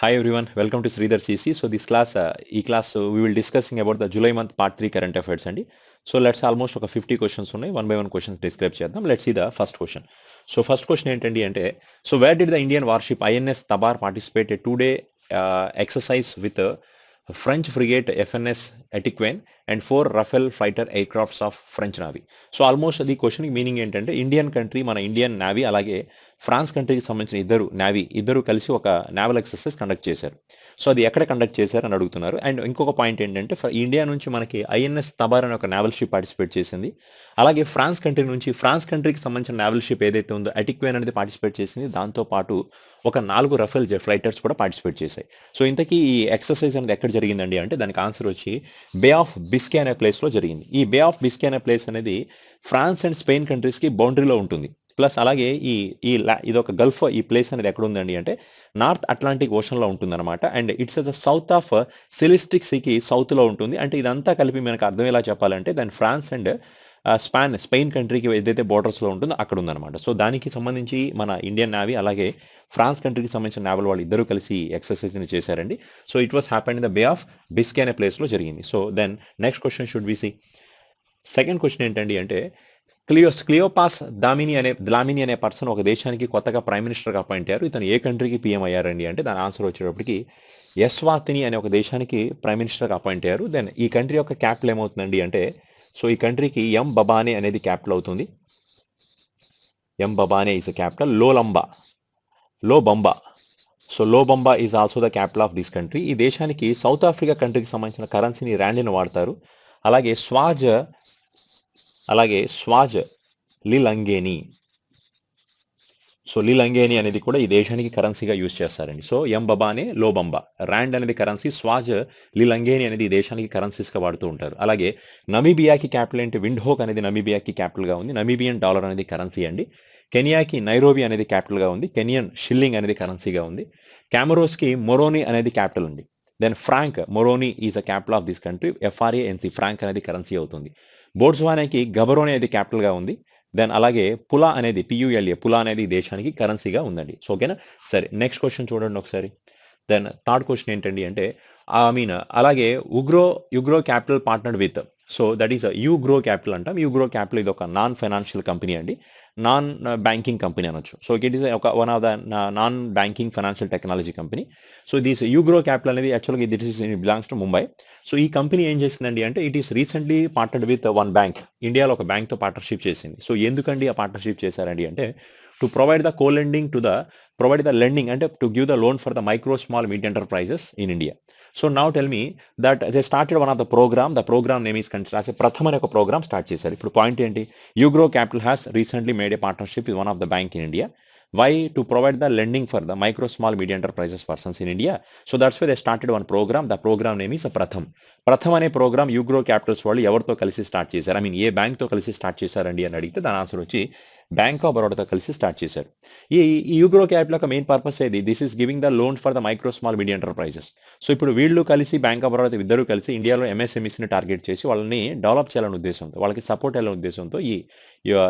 Hi everyone, welcome to Sridhar CC. So this class, we will discussing about the July month part 3 current affairs అండి. So let's almost ఒక 50 questions ఉన్నాయి. One by one questions describe చేద్దాం. Let's see the first question. So first question ఏంటండి అంటే, so where did the Indian warship INS Tabar participate a 2-day exercise with French frigate FNS Etiquenne and 4 Rafale fighter aircrafts of French Navy. So almost అది క్వశ్చన్కి meaning ఏంటంటే Indian country మన Indian navy అలాగే France కంట్రీకి సంబంధించిన ఇద్దరు కలిసి ఒక నేవల్ ఎక్సర్సైజ్ కండక్ట్ చేశారు. సో అది ఎక్కడ కండక్ట్ చేశారు అని అడుగుతున్నారు. అండ్ ఇంకొక పాయింట్ ఏంటంటే ఇండియా నుంచి మనకి ఐఎన్ఎస్ తబార్ అనే ఒక నేవల్ షిప్ పార్టిసిపేట్ చేసింది. అలాగే ఫ్రాన్స్ కంట్రీకి సంబంధించిన నేవల్ షిప్ ఏదైతే ఉందో అటిక్వేన్ అనేది పార్టిసిపేట్ చేసింది. దాంతో పాటు ఒక 4 రఫేల్ ఫ్లైటర్స్ కూడా పార్టిసిపేట్ చేశాయి. సో ఇంతకీ ఈ ఎక్సర్సైజ్ అనేది ఎక్కడ జరిగిందండి అంటే దానికి ఆన్సర్ వచ్చి బే ఆఫ్ బిస్కే అనే ప్లేస్లో జరిగింది. ఈ బే ఆఫ్ బిస్కే అనే ప్లేస్ అనేది ఫ్రాన్స్ అండ్ స్పెయిన్ కంట్రీస్కి బౌండరీలో ఉంటుంది. ప్లస్ అలాగే ఇది ఒక గల్ఫ్, ఈ ప్లేస్ అనేది ఎక్కడ ఉందండి అంటే నార్త్ అట్లాంటిక్ ఓషన్లో ఉంటుందన్నమాట. And it's is south of Celtic సీకి సౌత్లో ఉంటుంది. అంటే ఇదంతా కలిపి మనకు అర్థం ఎలా చెప్పాలంటే దాని ఫ్రాన్స్ అండ్ స్పెయిన్ కంట్రీకి ఏదైతే బోర్డర్స్లో ఉంటుందో అక్కడ ఉందన్నమాట. సో దానికి సంబంధించి మన ఇండియన్ నేవీ అలాగే ఫ్రాన్స్ కంట్రీకి సంబంధించిన నేవల్ వాళ్ళు ఇద్దరు కలిసి ఎక్సర్సైజ్ని చేశారండి. So it was happen in the Bay of Biscay అనే ప్లేస్లో జరిగింది. So then next question should we see. Second question ఏంటండి అంటే క్లియోపాస్ ద్లామిని అనే పర్సన్ ఒక దేశానికి కొత్తగా ప్రైమ్ మినిస్టర్గా అపాయింట్ అయ్యారు. ఇతను ఏ కంట్రీకి పీఎం అయ్యారండి అంటే దాని ఆన్సర్ వచ్చేటప్పటికి ఎస్వాతిని అనే ఒక దేశానికి ప్రైమ్ మినిస్టర్గా అపాయింట్ అయ్యారు. దెన్ ఈ కంట్రీ యొక్క క్యాపిటల్ ఏమవుతుందండి అంటే సో ఈ కంట్రీకి ఎం బబానే అనేది క్యాపిటల్ అవుతుంది. Mbabane is the capital. Lobamba so Lobamba is also the capital of this country. ఈ దేశానికి సౌత్ ఆఫ్రికా కంట్రీకి సంబంధించిన కరెన్సీని ర్యాండ్ని వాడతారు. అలాగే స్వాజ్ లిలంగేని. సో లిలంగేని అనేది కూడా ఈ దేశానికి కరెన్సీగా యూజ్ చేస్తారండి. సో ఎంబబానే లోబంబా, ర్యాండ్ అనేది కరెన్సీ, స్వాజ్ లిలంగేని అనేది ఈ దేశానికి కరెన్సీస్గా వాడుతూ ఉంటారు. అలాగే నమీబియాకి క్యాపిటల్ ఏంటి, విండ్హోక్ అనేది నమీబియాకి క్యాపిటల్గా ఉంది. నమీబియన్ డాలర్ అనేది కరెన్సీ అండి. కెనియాకి నైరోబి అనేది క్యాపిటల్గా ఉంది. కెనియన్ షిల్లింగ్ అనేది కరెన్సీగా ఉంది. క్యామరోస్కి మొరోని అనేది క్యాపిటల్ ఉంది. Then franc Moroni is a capital of this country. FRANC franc అనేది కరెన్సీ అవుతుంది. బోట్స్వానాకి గబరోని అనేది క్యాపిటల్గా ఉంది. దెన్ అలాగే పులా అనేది PULA పులా అనేది దేశానికి కరెన్సీగా ఉందండి. సో ఓకేనా. సరే నెక్స్ట్ క్వశ్చన్ చూడండి ఒకసారి. దెన్ థర్డ్ క్వశ్చన్ ఏంటండి అంటే అలాగే UGRO Capital partnered with, so that is UGRO Capital అంటాం. యుగ్రో క్యాపిటల్ ఇది ఒక నాన్ ఫైనాన్షియల్ కంపెనీ అండి, నాన్ బ్యాంకింగ్ కంపెనీ అనొచ్చు. సో ఇట్ ఈస్ ఒక one of the non banking financial technology company. So this UGRO Capital అనేది యాక్చువల్గా belongs to Mumbai. So ఈ company ఏం చేసిందండి అంటే it is recently partnered with one bank. ఇండియాలో ఒక బ్యాంక్తో పార్ట్నర్షిప్ చేసింది. సో ఎందుకండి ఆ పార్ట్నర్షిప్ చేశారండి అంటే టు ప్రొవైడ్ ద lending అంటే to give the loan for the micro small medium enterprises in India. So now tell me that they started one of the program name is considered Pratham అనే ఒక programme start చేశారు. ఇప్పుడు point ఏంటి, UGRO Capital has recently made a partnership with one of the bank in India. Why? To provide the lending for the micro, small, medium enterprises persons in India. So that's why they started one program. The program name is Pratham అనే programme యుగ్రో Capitals వాళ్ళు ఎవరితో కలిసి start చేశారు, ఏ బ్యాంక్తో కలిసి start చేశారండి అని అడిగితే దాని ఆన్సర్ వచ్చి బ్యాంక్ ఆఫ్ బరోడాతో కలిసి స్టార్ట్ చేశారు. ఈ యుగ్రో క్యాపిటల్ యొక్క మెయిన్ పర్పస్ ఏది, this is giving the loan for the micro small medium enterprises. So ఇప్పుడు వీళ్ళు కలిసి బ్యాంక్ ఆఫ్ బరోడా ఇద్దరు కలిసి ఇండియాలో MSMEస్ని టార్గెట్ చేసి వాళ్ళని డెవలప్ చేయాలనే ఉద్దేశంతో, వాళ్ళకి సపోర్ట్ చేయాలనే ఉద్దేశంతో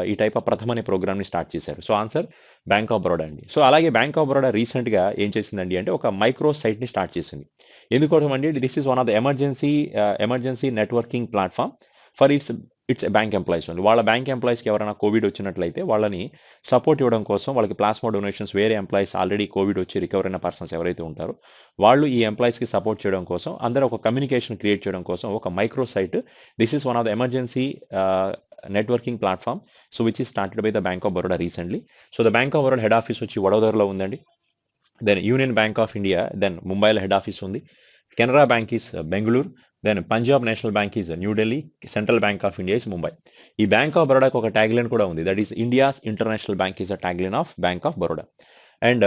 ఈ టైప్ ఆఫ్ ప్రథమ్ అనే ప్రోగ్రామ్ని స్టార్ట్ చేశారు. So answer bank of Baroda అండి. సో అలాగే బ్యాంక్ ఆఫ్ బరోడా రీసెంట్గా ఏం చేసిందండి అంటే ఒక మైక్రో సైట్ని స్టార్ట్ చేసింది. ఎందుకోసం అండి, this is one of the emergency networking platform for it's bank employees only. వాళ్ళ బ్యాంక్ ఎంప్లాయీస్కి ఎవరైనా కోవిడ్ వచ్చినట్లయితే వాళ్ళని సపోర్ట్ ఇవ్వడం కోసం, వాళ్ళకి ప్లాస్మా డొనేషన్స్, వేరే ఎంప్లాయీస్ ఆల్రెడీ కోవిడ్ వచ్చి రికవర్ అయిన పర్సన్స్ ఎవరైతే ఉంటారో వాళ్ళు ఈ ఎంప్లాయీస్కి సపోర్ట్ చేయడం కోసం, అందరూ ఒక కమ్యూనికేషన్ క్రియేట్ చేయడం కోసం ఒక micro site, this is one of the emergency networking platform, so which is started by the Bank of Baroda recently. So the Bank of Baroda head office వచ్చి వడోదరలో ఉందండి. Then Union Bank of India then ముంబైలో head office ఉంది. Canara bank is Bengaluru. Then Punjab National Bank is New Delhi. Central Bank of India is Mumbai. ఈ Bank of బరోడాకి ఒక tagline కూడా ఉంది, that is India's international bank is a tagline of Bank of Baroda. And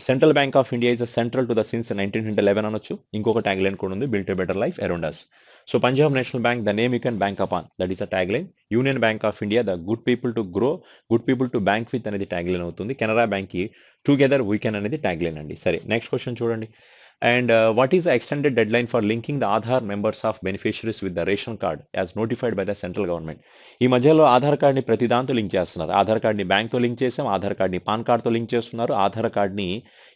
Central Bank of India is central to the since 1911 అనొచ్చు. ఇంకొక tagline కూడా ఉంది, built a better life around us. So Punjab National Bank, the name you can bank upon, that is a tagline. Union Bank of India, the good people to grow, good people to bank with అనేది tagline అవుతుంది. కెనరా బ్యాంక్కి together we can అనేది tagline అండి. సరే next question చూడండి. And what is the extended deadline for linking the Aadhaar members of beneficiaries with the ration card as notified by the central government? ఈ మధ్యలో ఆధార్ కార్డ్ని ప్రతి దాంతో లింక్ చేస్తున్నారు. ఆధార్ కార్డ్ని బ్యాంక్తో లింక్ చేసాం, ఆధార్ కార్డ్ని పాన్ కార్డ్తో లింక్ చేస్తున్నారు, ఆధార్ కార్డ్ని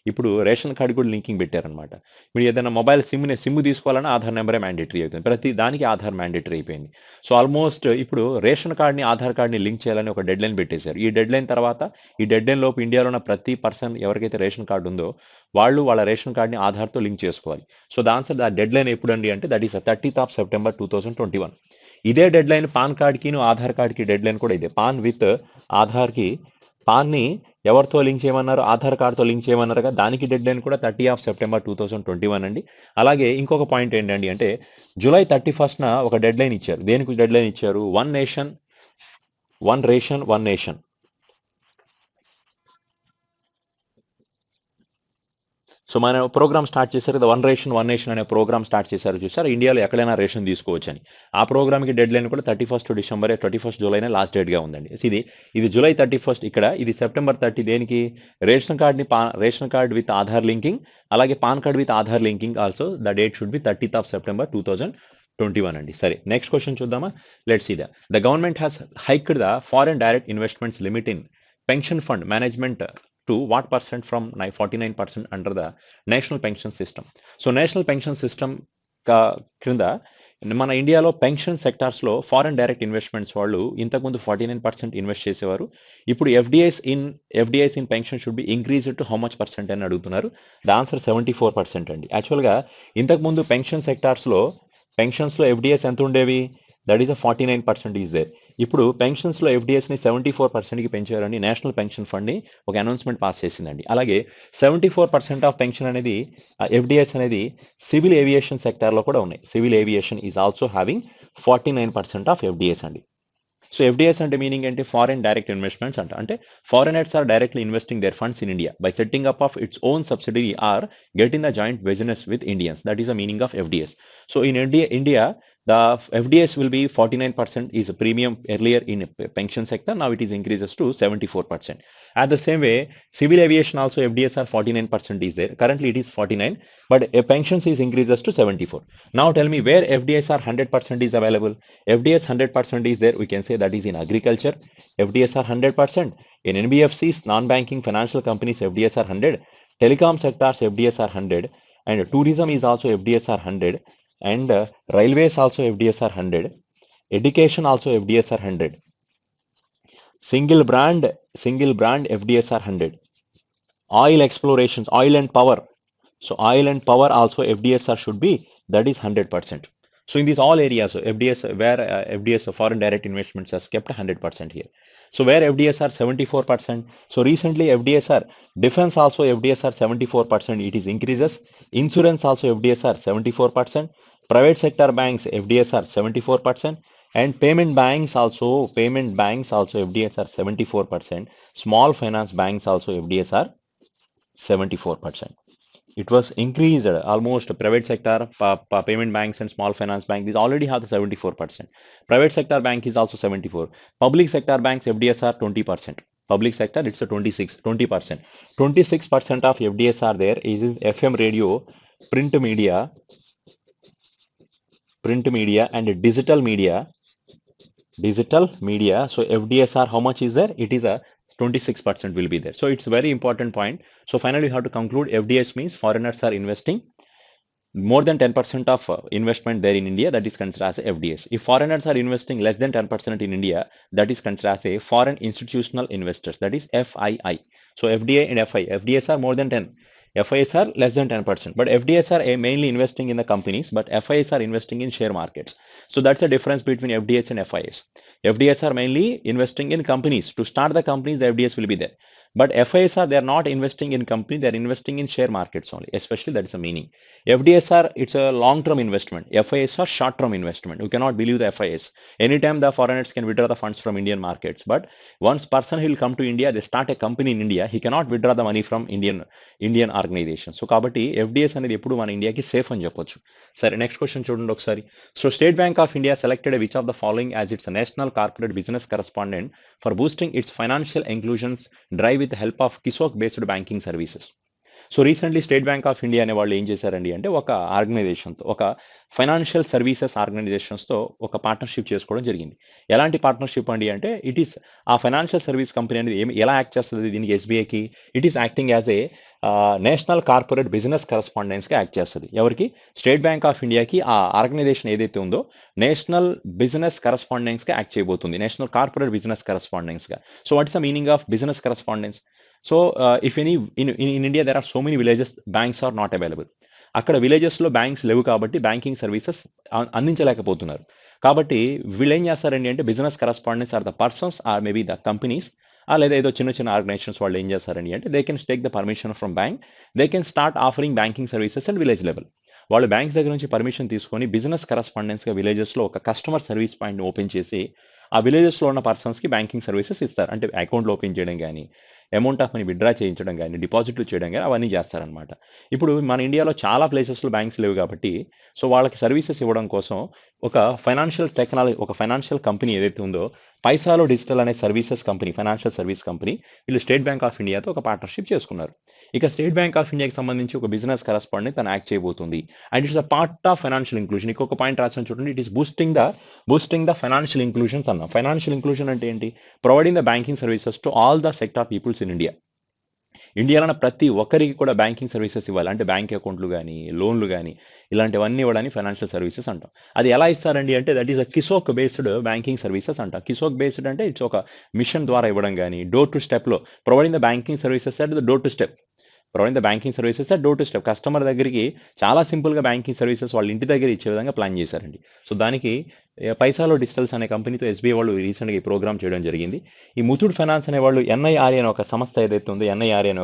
ఇప్పుడు రేషన్ కార్డ్ కూడా లింకింగ్ పెట్టారనమాట. మీరు ఏదైనా మొబైల్ సిమ్ తీసుకోవాలన్నా ఆధార్ నెంబరే మ్యాండేటరీ అవుతుంది. ప్రతి దానికి ఆధార్ మ్యాండేటరీ అయిపోయింది. సో ఆల్మోస్ట్ ఇప్పుడు రేషన్ కార్డ్‌ని, ఆధార్ కార్డ్‌ని లింక్ చేయాలని ఒక డెడ్‌లైన్ పెట్టేశారు. ఈ డెడ్‌లైన్ తర్వాత ఈ డెడ్‌లైన్ లోపు ఇండియాలో ఉన్న ప్రతి పర్సన్ ఎవరికైతే రేషన్ కార్డ్ ఉందో వాళ్ళు వాళ్ళ రేషన్ కార్డ్‌ని ఆధార్‌తో లింక్ చేసుకోవాలి. సో ద ఆన్సర్ డెడ్‌లైన్ ఎప్పుడండి అంటే that is 30th of September 2021. ఇదే డెడ్‌లైన్ పాన్ కార్డ్‌కిను, ఆధార్ కార్డ్‌కి డెడ్‌లైన్ కూడా ఇదే. పాన్ విత్ ఆధార్‌కి పాన్‌ని ఎవరితో లింక్ చేయమన్నారు? ఆధార్ కార్డ్‌తో లింక్ చేయమన్నారుగా. దానికి డెడ్‌లైన్ కూడా 30 ఆఫ్ సెప్టెంబర్ 2021 అండి. అలాగే ఇంకొక పాయింట్ ఏంటండి అంటే జూలై 31న ఒక డెడ్‌లైన్ ఇచ్చారు. దేనికి డెడ్‌లైన్ ఇచ్చారు? One nation, one ration, one nation. So మన ప్రోగ్రామ్ స్టార్ట్ చేశారు కదా, వన్ రేషన్ వన్ నేషన్ అనే ప్రోగ్రామ్ స్టార్ట్ చేశారు చూసారు, ఇండియాలో ఎక్కడైనా రేషన్ తీసుకోవచ్చని. ఆ ప్రోగ్రామ్కి డెడ్ లైన్ కూడా 31st డిసెంబర్ 31st జూలైనే లాస్ట్ డేట్గా ఉందండి. ఇది జూలై 31st ఇక్కడ, ఇది సెప్టెంబర్ 30 దేనికి? Ration card with Aadhaar linking, అలాగే PAN card with Aadhaar linking also the date should be 30th of September 2021 అండి. సరే, నెక్స్ట్ క్వశ్చన్ చూద్దామా. Let's see the government has hiked the foreign direct investments limit in pension fund management to what percent from 49% under the national pension system. So national pension system క్రింద మన ఇండియాలో pension సెక్టార్స్లో foreign direct investments వాళ్ళు ఇంతకుముందు 49% invest చేసేవారు. ఇప్పుడు FDIs in pension should be increased to how much percent అని అడుగుతున్నారు. ద ఆన్సర్ 74% అండి. యాక్చువల్గా ఇంతకుముందు పెన్షన్స్లో ఎఫ్డిఐస్ ఎంత ఉండేవి? That is 49% is there. ఇప్పుడు పెన్షన్స్లో ఎఫ్డిఎస్ని 74%కి పెంచారని నేషనల్ పెన్షన్ ఫండ్ని ఒక అనౌన్స్మెంట్ పాస్ చేసిందండి. అలాగే 74% ఆఫ్ పెన్షన్ అనేది ఎఫ్డిఎస్ అనేది సివిల్ ఏవియేషన్ సెక్టార్లో కూడా ఉన్నాయి. Civil aviation is also having 49% of FDS అండి. సో ఎఫ్డిఎస్ అంటే మీనింగ్ ఏంటి? ఫారెన్ డైరెక్ట్ ఇన్వెస్ట్మెంట్స్ అంటే foreigners are directly investing their funds in India by setting up of its own subsidiary or getting the joint business with Indians. That is the meaning of FDS. So in India, the FDS will be 49% is a premium earlier in pension sector. Now it is increases to 74%. At the same way, civil aviation also FDS are 49% is there. Currently it is 49, but pensions is increases to 74. Now tell me where FDS are 100% is available. FDS 100% is there. We can say that is in agriculture. FDS are 100%. In NBFCs, non-banking financial companies, FDS are 100. Telecom sectors, FDS are 100. And tourism is also FDS are 100. And railways also FDS are 100. Education also FDS are 100. Single brand FDS are 100. Oil explorations, oil and power. So oil and power also FDS are should be, that is 100%. So in these all areas, FDS where FDS foreign direct investments has kept 100% here. So where FDS are 74%. So recently FDS are defense also FDS are 74%. It is increases. Insurance also FDS are 74%. Private sector banks FDS are 74%. And payment banks also FDS are 74%. Small finance banks also FDS are 74%. It was increased almost. Private sector payment banks and small finance banks is already have the 74%. Private sector bank is also 74. Public sector banks FDS are 20%. Public sector it's a 20%. 26% of FDS are there is FM radio, print media and digital media. So FDS are how much is there? It is a 26% will be there. So it's a very important point. So finally you have to conclude FDS means foreigners are investing more than 10% of investment there in India, that is considered as FDS. If foreigners are investing less than 10% in India, that is considered as a foreign institutional investors, that is FII. So FDA and FDS are more than 10. FIs are less than 10%, but FDS are mainly investing in the companies, but FIs are investing in share markets. So that's the difference between FDS and FIs. FDS are mainly investing in companies. To start the companies, the FDS will be there. But FIs are, they are not investing in company, they are investing in share markets only. Especially that is the meaning. FDS are, it's a long-term investment. FIs are short-term investment. You cannot believe the FIs. Anytime the foreigners can withdraw the funds from Indian markets. But once person will come to India, they start a company in India, he cannot withdraw the money from Indian organization. So కాబట్టి FDS అనేది ఎప్పుడు మన ఇండియాకి safe అని చెప్పొచ్చు. సరే, next question చూడండి ఒకసారి. So state bank of India selected which of the following as it's national corporate business correspondent for boosting it's financial inclusions drive with the help of Kisok based banking services. So recently state bank of India అనే వాళ్ళు ఏం చేశారండి అంటే ఒక ఆర్గనైజేషన్తో, ఒక financial services ఆర్గనైజేషన్స్తో ఒక partnership చేసుకోవడం జరిగింది. ఎలాంటి పార్ట్నర్షిప్ అండి అంటే it is a financial service company అనేది ఎలా యాక్ట్ చేస్తుంది దీనికి ఎస్బీఐకి? It is acting as a national corporate business కరెస్పాండెన్స్గా యాక్ట్ చేస్తుంది. ఎవరికి? స్టేట్ బ్యాంక్ ఆఫ్ ఇండియాకి ఆ ఆర్గనైజేషన్ ఏదైతే ఉందో నేషనల్ బిజినెస్ కరెస్పాండెన్స్గా యాక్ట్ చేయబోతుంది, నేషనల్ కార్పొరేట్ బిజినెస్ కరెస్పాండెన్స్గా. So what is the meaning of business correspondence? So if any in India there are so many villages banks are not available. అక్కడ విలేజెస్లో banks లేవు కాబట్టి బ్యాంకింగ్ సర్వీసెస్ అందించలేకపోతున్నారు. కాబట్టి వీళ్ళు ఏం చేస్తారండి అంటే business correspondence or the persons or maybe the companies లేదా ఏదో చిన్న చిన్న ఆర్గనైజేషన్స్ వాళ్ళు ఏం చేస్తారండి అంటే they can take the permission from bank, they can start offering banking services and village level. వాళ్ళు బ్యాంక్స్ దగ్గర నుంచి పర్మిషన్ తీసుకొని బిజినెస్ కరెస్పాండెన్స్గా విలేజెస్లో ఒక కస్టమర్ సర్వీస్ పాయింట్ ఓపెన్ చేసి ఆ విలేజెస్లో ఉన్న పర్సన్స్కి బ్యాంకింగ్ సర్వీసెస్ ఇస్తారు. అంటే అకౌంట్లు ఓపెన్ చేయడం కానీ, అమౌంట్ ఆఫ్ మనీ విత్డ్రా చేయించడం కానీ, డిపాజిట్లు చేయడం కానీ అవన్నీ చేస్తారనమాట. ఇప్పుడు మన ఇండియాలో చాలా ప్లేసెస్లో బ్యాంక్స్ లేవు కాబట్టి సో వాళ్ళకి సర్వీసెస్ ఇవ్వడం కోసం ఒక ఫైనాన్షియల్ టెక్నాలజీ, ఒక ఫైనాన్షియల్ కంపెనీ ఏదైతే ఉందో పైసాలో డిజిటల్ అనే services company, financial service company, వీళ్ళు స్టేట్ బ్యాంక్ ఆఫ్ ఇండియాతో ఒక పార్ట్నర్షిప్ చేసుకున్నారు. ఇక స్టేట్ బ్యాంక్ ఆఫ్ ఇండియాకి సంబంధించి ఒక బిజినెస్ కరెస్పాండెంట్ తను యాక్ట్ చేయబోతుంది. And it's a part of financial inclusion. ఇంకొక పాయింట్ రాసిన చూడండి, it is boosting the financial inclusions అన్నాం. ఫైనాన్షియల్ ఇంక్లూజన్ అంటే ఏంటి? Providing the banking services to all the sector peoples in India. ఇండియాలో ప్రతి ఒక్కరికి కూడా బ్యాంకింగ్ సర్వీసెస్ ఇవ్వాలి. అంటే బ్యాంక్ అకౌంట్లు కానీ, లోన్లు కానీ ఇలాంటివన్నీ ఇవ్వడానికి ఫైనాన్షియల్ సర్వీసెస్ అంటాం. అది ఎలా ఇస్తారండి అంటే that is a kiosk based banking services అంటాం. కిసోక్ బేస్డ్ అంటే ఇట్స్ ఒక మిషన్ ద్వారా ఇవ్వడం కానీ, డోర్ టు స్టెప్లో providing the banking services at the door to step. Providing the banking services at door to step. Customer దగ్గరికి చాలా సింపుల్గా బ్యాంకింగ్ సర్వీసెస్ వాళ్ళ ఇంటి దగ్గర ఇచ్చే విధంగా ప్లాన్ చేశారండి. సో దానికి పైసాలో డిజిటల్స్ అనే కంపెనీతో ఎస్బీఐ వాళ్ళు రీసెంట్గా ఈ ప్రోగ్రామ్ చేయడం జరిగింది. ఈ ముతూట్ ఫైనాన్స్ అనే వాళ్ళు ఎన్ఐఆర్ఏ అనే ఒక సంస్థ ఏదైతే ఉందో, ఎన్ఐఆర్ఏ అనే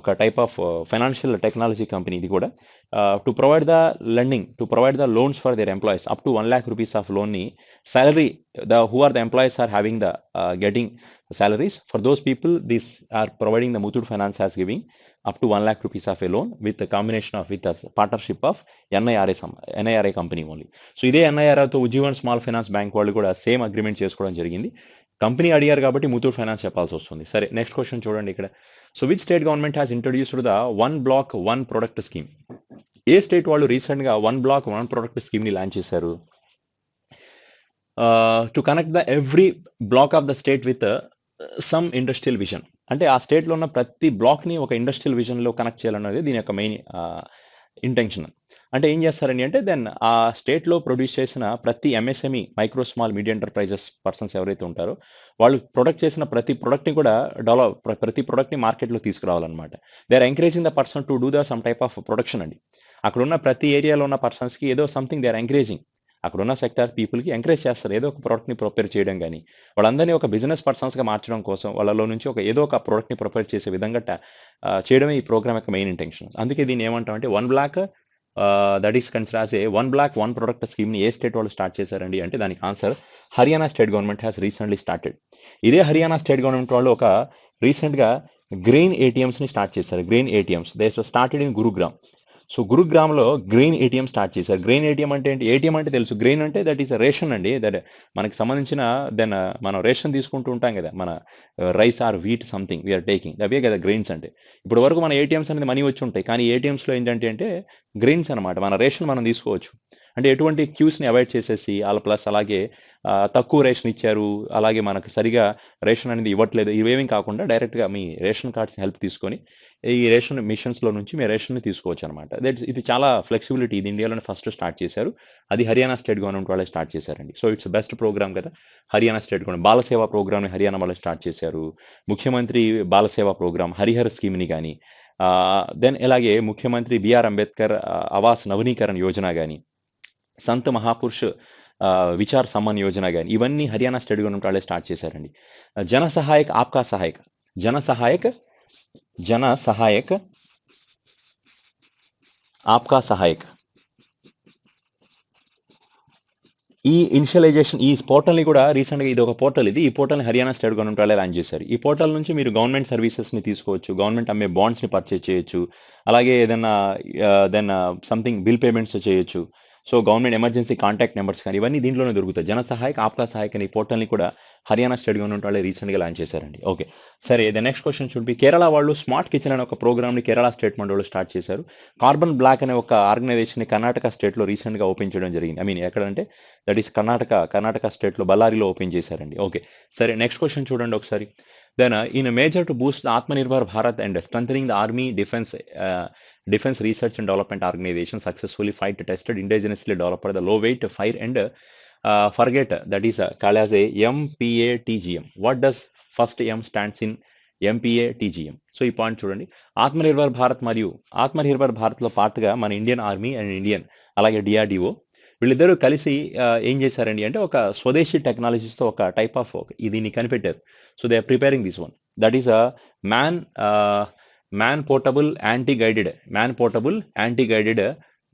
ఒక type of financial technology company ఇది కూడా, to provide the lending, to provide the loans for their employees up to 1 lakh rupees of లోన్ని salary, who are the employees are having the getting salaries. For those people, these are providing the Muthoot Finance as giving up to 1 lakh rupees of a loan with a combination of with a partnership of NIRA company only. So ఇదే NIRAతో Ujjivan small finance bank వాళ్ళు కూడా same agreement చేసుకోవడం జరిగింది. Company అడిగారు కాబట్టి Muthoot finance చెప్పాల్సి వస్తుంది. సరే, నెక్స్ట్ క్వశ్చన్ చూడండి ఇక్కడ. So which state government has introduced the 1 block 1 product scheme? A state వాళ్ళు రీసెంట్గా 1 block 1 product స్కీమ్ని లాంచ్ చేశారు? To connect the every black of the state with some industrial vision. అంటే ఆ స్టేట్లో ఉన్న ప్రతి బ్లాక్ని ఒక ఇండస్ట్రియల్ విజన్లో కనెక్ట్ చేయాలన్నది దీని యొక్క మెయిన్ ఇంటెన్షన్. అంటే ఏం చేస్తారండి అంటే దెన్ ఆ స్టేట్లో ప్రొడ్యూస్ చేసిన ప్రతి MSME, micro small medium enterprises persons ఎవరైతే ఉంటారో వాళ్ళు ప్రొడక్ట్ చేసిన ప్రతి ప్రొడక్ట్ని కూడా ప్రతి ప్రొడక్ట్ని మార్కెట్లో తీసుకురావాలన్నమాట. They are encouraging the person to do the some type of production అండి. అక్కడ ఉన్న ప్రతి ఏరియాలో ఉన్న పర్సన్స్కి ఏదో సంథింగ్ దే ఆర్ ఎంకరేజింగ్. అక్కడ ఉన్న సెక్టార్ పీపుల్కి ఎంకరేజ్ చేస్తారు ఏదో ఒక ప్రోడక్ట్ని ప్రిపేర్ చేయడం కానీ, వాళ్ళందరినీ ఒక బిజినెస్ పర్సన్స్గా మార్చడం కోసం వాళ్ళలో నుంచి ఏదో ఒక ప్రోడక్ట్ని ప్రిపేర్ చేసే విధంగా చేయడమే ఈ ప్రోగ్రామ్ యొక్క మెయిన్ ఇంటెన్షన్. అందుకే దీన్ని ఏమంటామంటే 1 block that is consider as a 1 block 1 product స్కీమ్ని ఏ స్టేట్ వాళ్ళు స్టార్ట్ చేశారండి అంటే దానికి answer Haryana state government has recently started. ఇదే హర్యానా స్టేట్ గవర్నమెంట్ వాళ్ళు ఒక రీసెంట్గా గ్రెయిన్ ఏటీఎంస్ని స్టార్ట్ చేశారు. Grain ATMs they started in Gurugram. So గురుగ్రామ్లో గ్రెయిన్ ఏటీఎం స్టార్ట్ చేశారు. గ్రెయిన్ ఏటీఎం అంటే ఏంటి? ఏటీఎం అంటే తెలుసు, గ్రెయిన్ అంటే దట్ ఈస్ రేషన్ అండి. దట్ మనకి సంబంధించిన దెన్ మనం రేషన్ తీసుకుంటూ ఉంటాం కదా, మన rice or wheat something we're taking, అవే కదా గ్రెయిన్స్ అంటే. ఇప్పుడు వరకు మన ఏటీఎంస్ అనేది మనీ వచ్చి ఉంటాయి, కానీ ఏటీఎంస్లో ఏంటంటే అంటే గ్రెయిన్స్ అనమాట, మన రేషన్ మనం తీసుకోవచ్చు. అంటే ఎటువంటి క్యూస్ని అవాయిడ్ చేసేసి ప్లస్ అలాగే తక్కువ రేషన్ ఇచ్చారు, అలాగే మనకు సరిగా రేషన్ అనేది ఇవ్వట్లేదు, ఇవేమీ కాకుండా డైరెక్ట్గా మీ రేషన్ కార్డ్స్ హెల్ప్ తీసుకొని ఈ రేషన్ మిషన్స్లో నుంచి మీ రేషన్ని తీసుకోవచ్చు అనమాట. ఇది చాలా ఫ్లెక్సిబిలిటీ, ఇది ఇండియాలోనే ఫస్ట్ స్టార్ట్ చేశారు. అది హర్యానా స్టేట్ గవర్నమెంట్ వాళ్ళే స్టార్ట్ చేశారండి. సో ఇట్స్ బెస్ట్ ప్రోగ్రామ్ కదా హర్యానా స్టేట్ గవర్నమెంట్. బాలసేవా ప్రోగ్రామ్ని హర్యానా వాళ్ళు స్టార్ట్ చేశారు. ముఖ్యమంత్రి బాలసేవా ప్రోగ్రామ్, హరిహర స్కీమ్ని కానీ, దెన్ ఇలాగే ముఖ్యమంత్రి బిఆర్ అంబేద్కర్ ఆవాస్ నవనీకరణ యోజన కానీ, సంత్ మహాపురుష్ విచార్ సమ్మాన్ యోజన కానీ, ఇవన్నీ హర్యానా స్టేట్ గవర్నమెంట్ వాళ్ళే స్టార్ట్ చేశారండి. జన సహాయక్ ఆప్కా సహాయక్, జన సహాయక్ ఆప్కా సహాయక్, ఈ ఇనిషియలైజేషన్ ఈ పోర్టల్ని కూడా రీసెంట్గా ఇది ఒక పోర్టల్, ఈ పోర్టల్ని హర్యానా స్టేట్ గవర్నమెంట్ వాళ్ళే లాంచ్ చేశారు. ఈ పోర్టల్ నుంచి మీరు గవర్నమెంట్ సర్వీసెస్ని తీసుకోవచ్చు, గవర్నమెంట్ అమ్మే బాండ్స్ని పర్చేజ్ చేయొచ్చు, అలాగే ఏదైనా దెన్ సంథింగ్ బిల్ పేమెంట్స్ చేయొచ్చు. So government emergency contact numbers కానీ ఇవన్నీ దీంట్లోనే దొరుకుతాయి. జన సహాయక్ ఆప్కా సహాయక్ అనే ఈ పోర్టల్ని కూడా హర్యానా స్టేట్ గవర్నమెంట్ వాళ్ళే రీసెంట్గా లాంచ్ చేశారండి. ఓకే, సరే the next question should B Kerala వాళ్ళు స్మార్ట్ కిచెన్ అనే ఒక ప్రోగ్రామ్ని కేరళ స్టేట్ వాళ్ళు స్టార్ట్ చేశారు. కార్బన్ బ్లాక్ అనే ఒక ఆర్గనైజేషన్ని కర్ణాటక స్టేట్లో రీసెంట్గా ఓపెన్ చేయడం జరిగింది. ఐ మీన్ ఎక్కడంటే దట్ ఈస్ కర్ణాటక స్టేట్లో బళ్ళారిలో ఓపెన్ చేశారండి. ఓకే, సరే నెక్స్ట్ క్వశ్చన్ చూడండి ఒకసారి. Then, in a measure to boost the Atmanirbhar Bharat and strengthening the Army Defense Research and Development Organization successfully fight tested indigenously developed the low weight fire and forget, that is called as a MPATGM. What does first M stands in MPATGM? So ఈ point చూడండి. ఆత్మనిర్భర్ భారత్ మరియు ఆత్మనిర్భర్ భారత్లో పార్ట్గా మన Indian army and Indian అలాగే DRDO వీళ్ళిద్దరూ కలిసి ఏం చేశారండి అంటే ఒక స్వదేశీ టెక్నాలజీస్తో ఒక టైప్ ఆఫ్ దీన్ని కనిపెట్టారు. So they are preparing this one, that is a man portable anti guided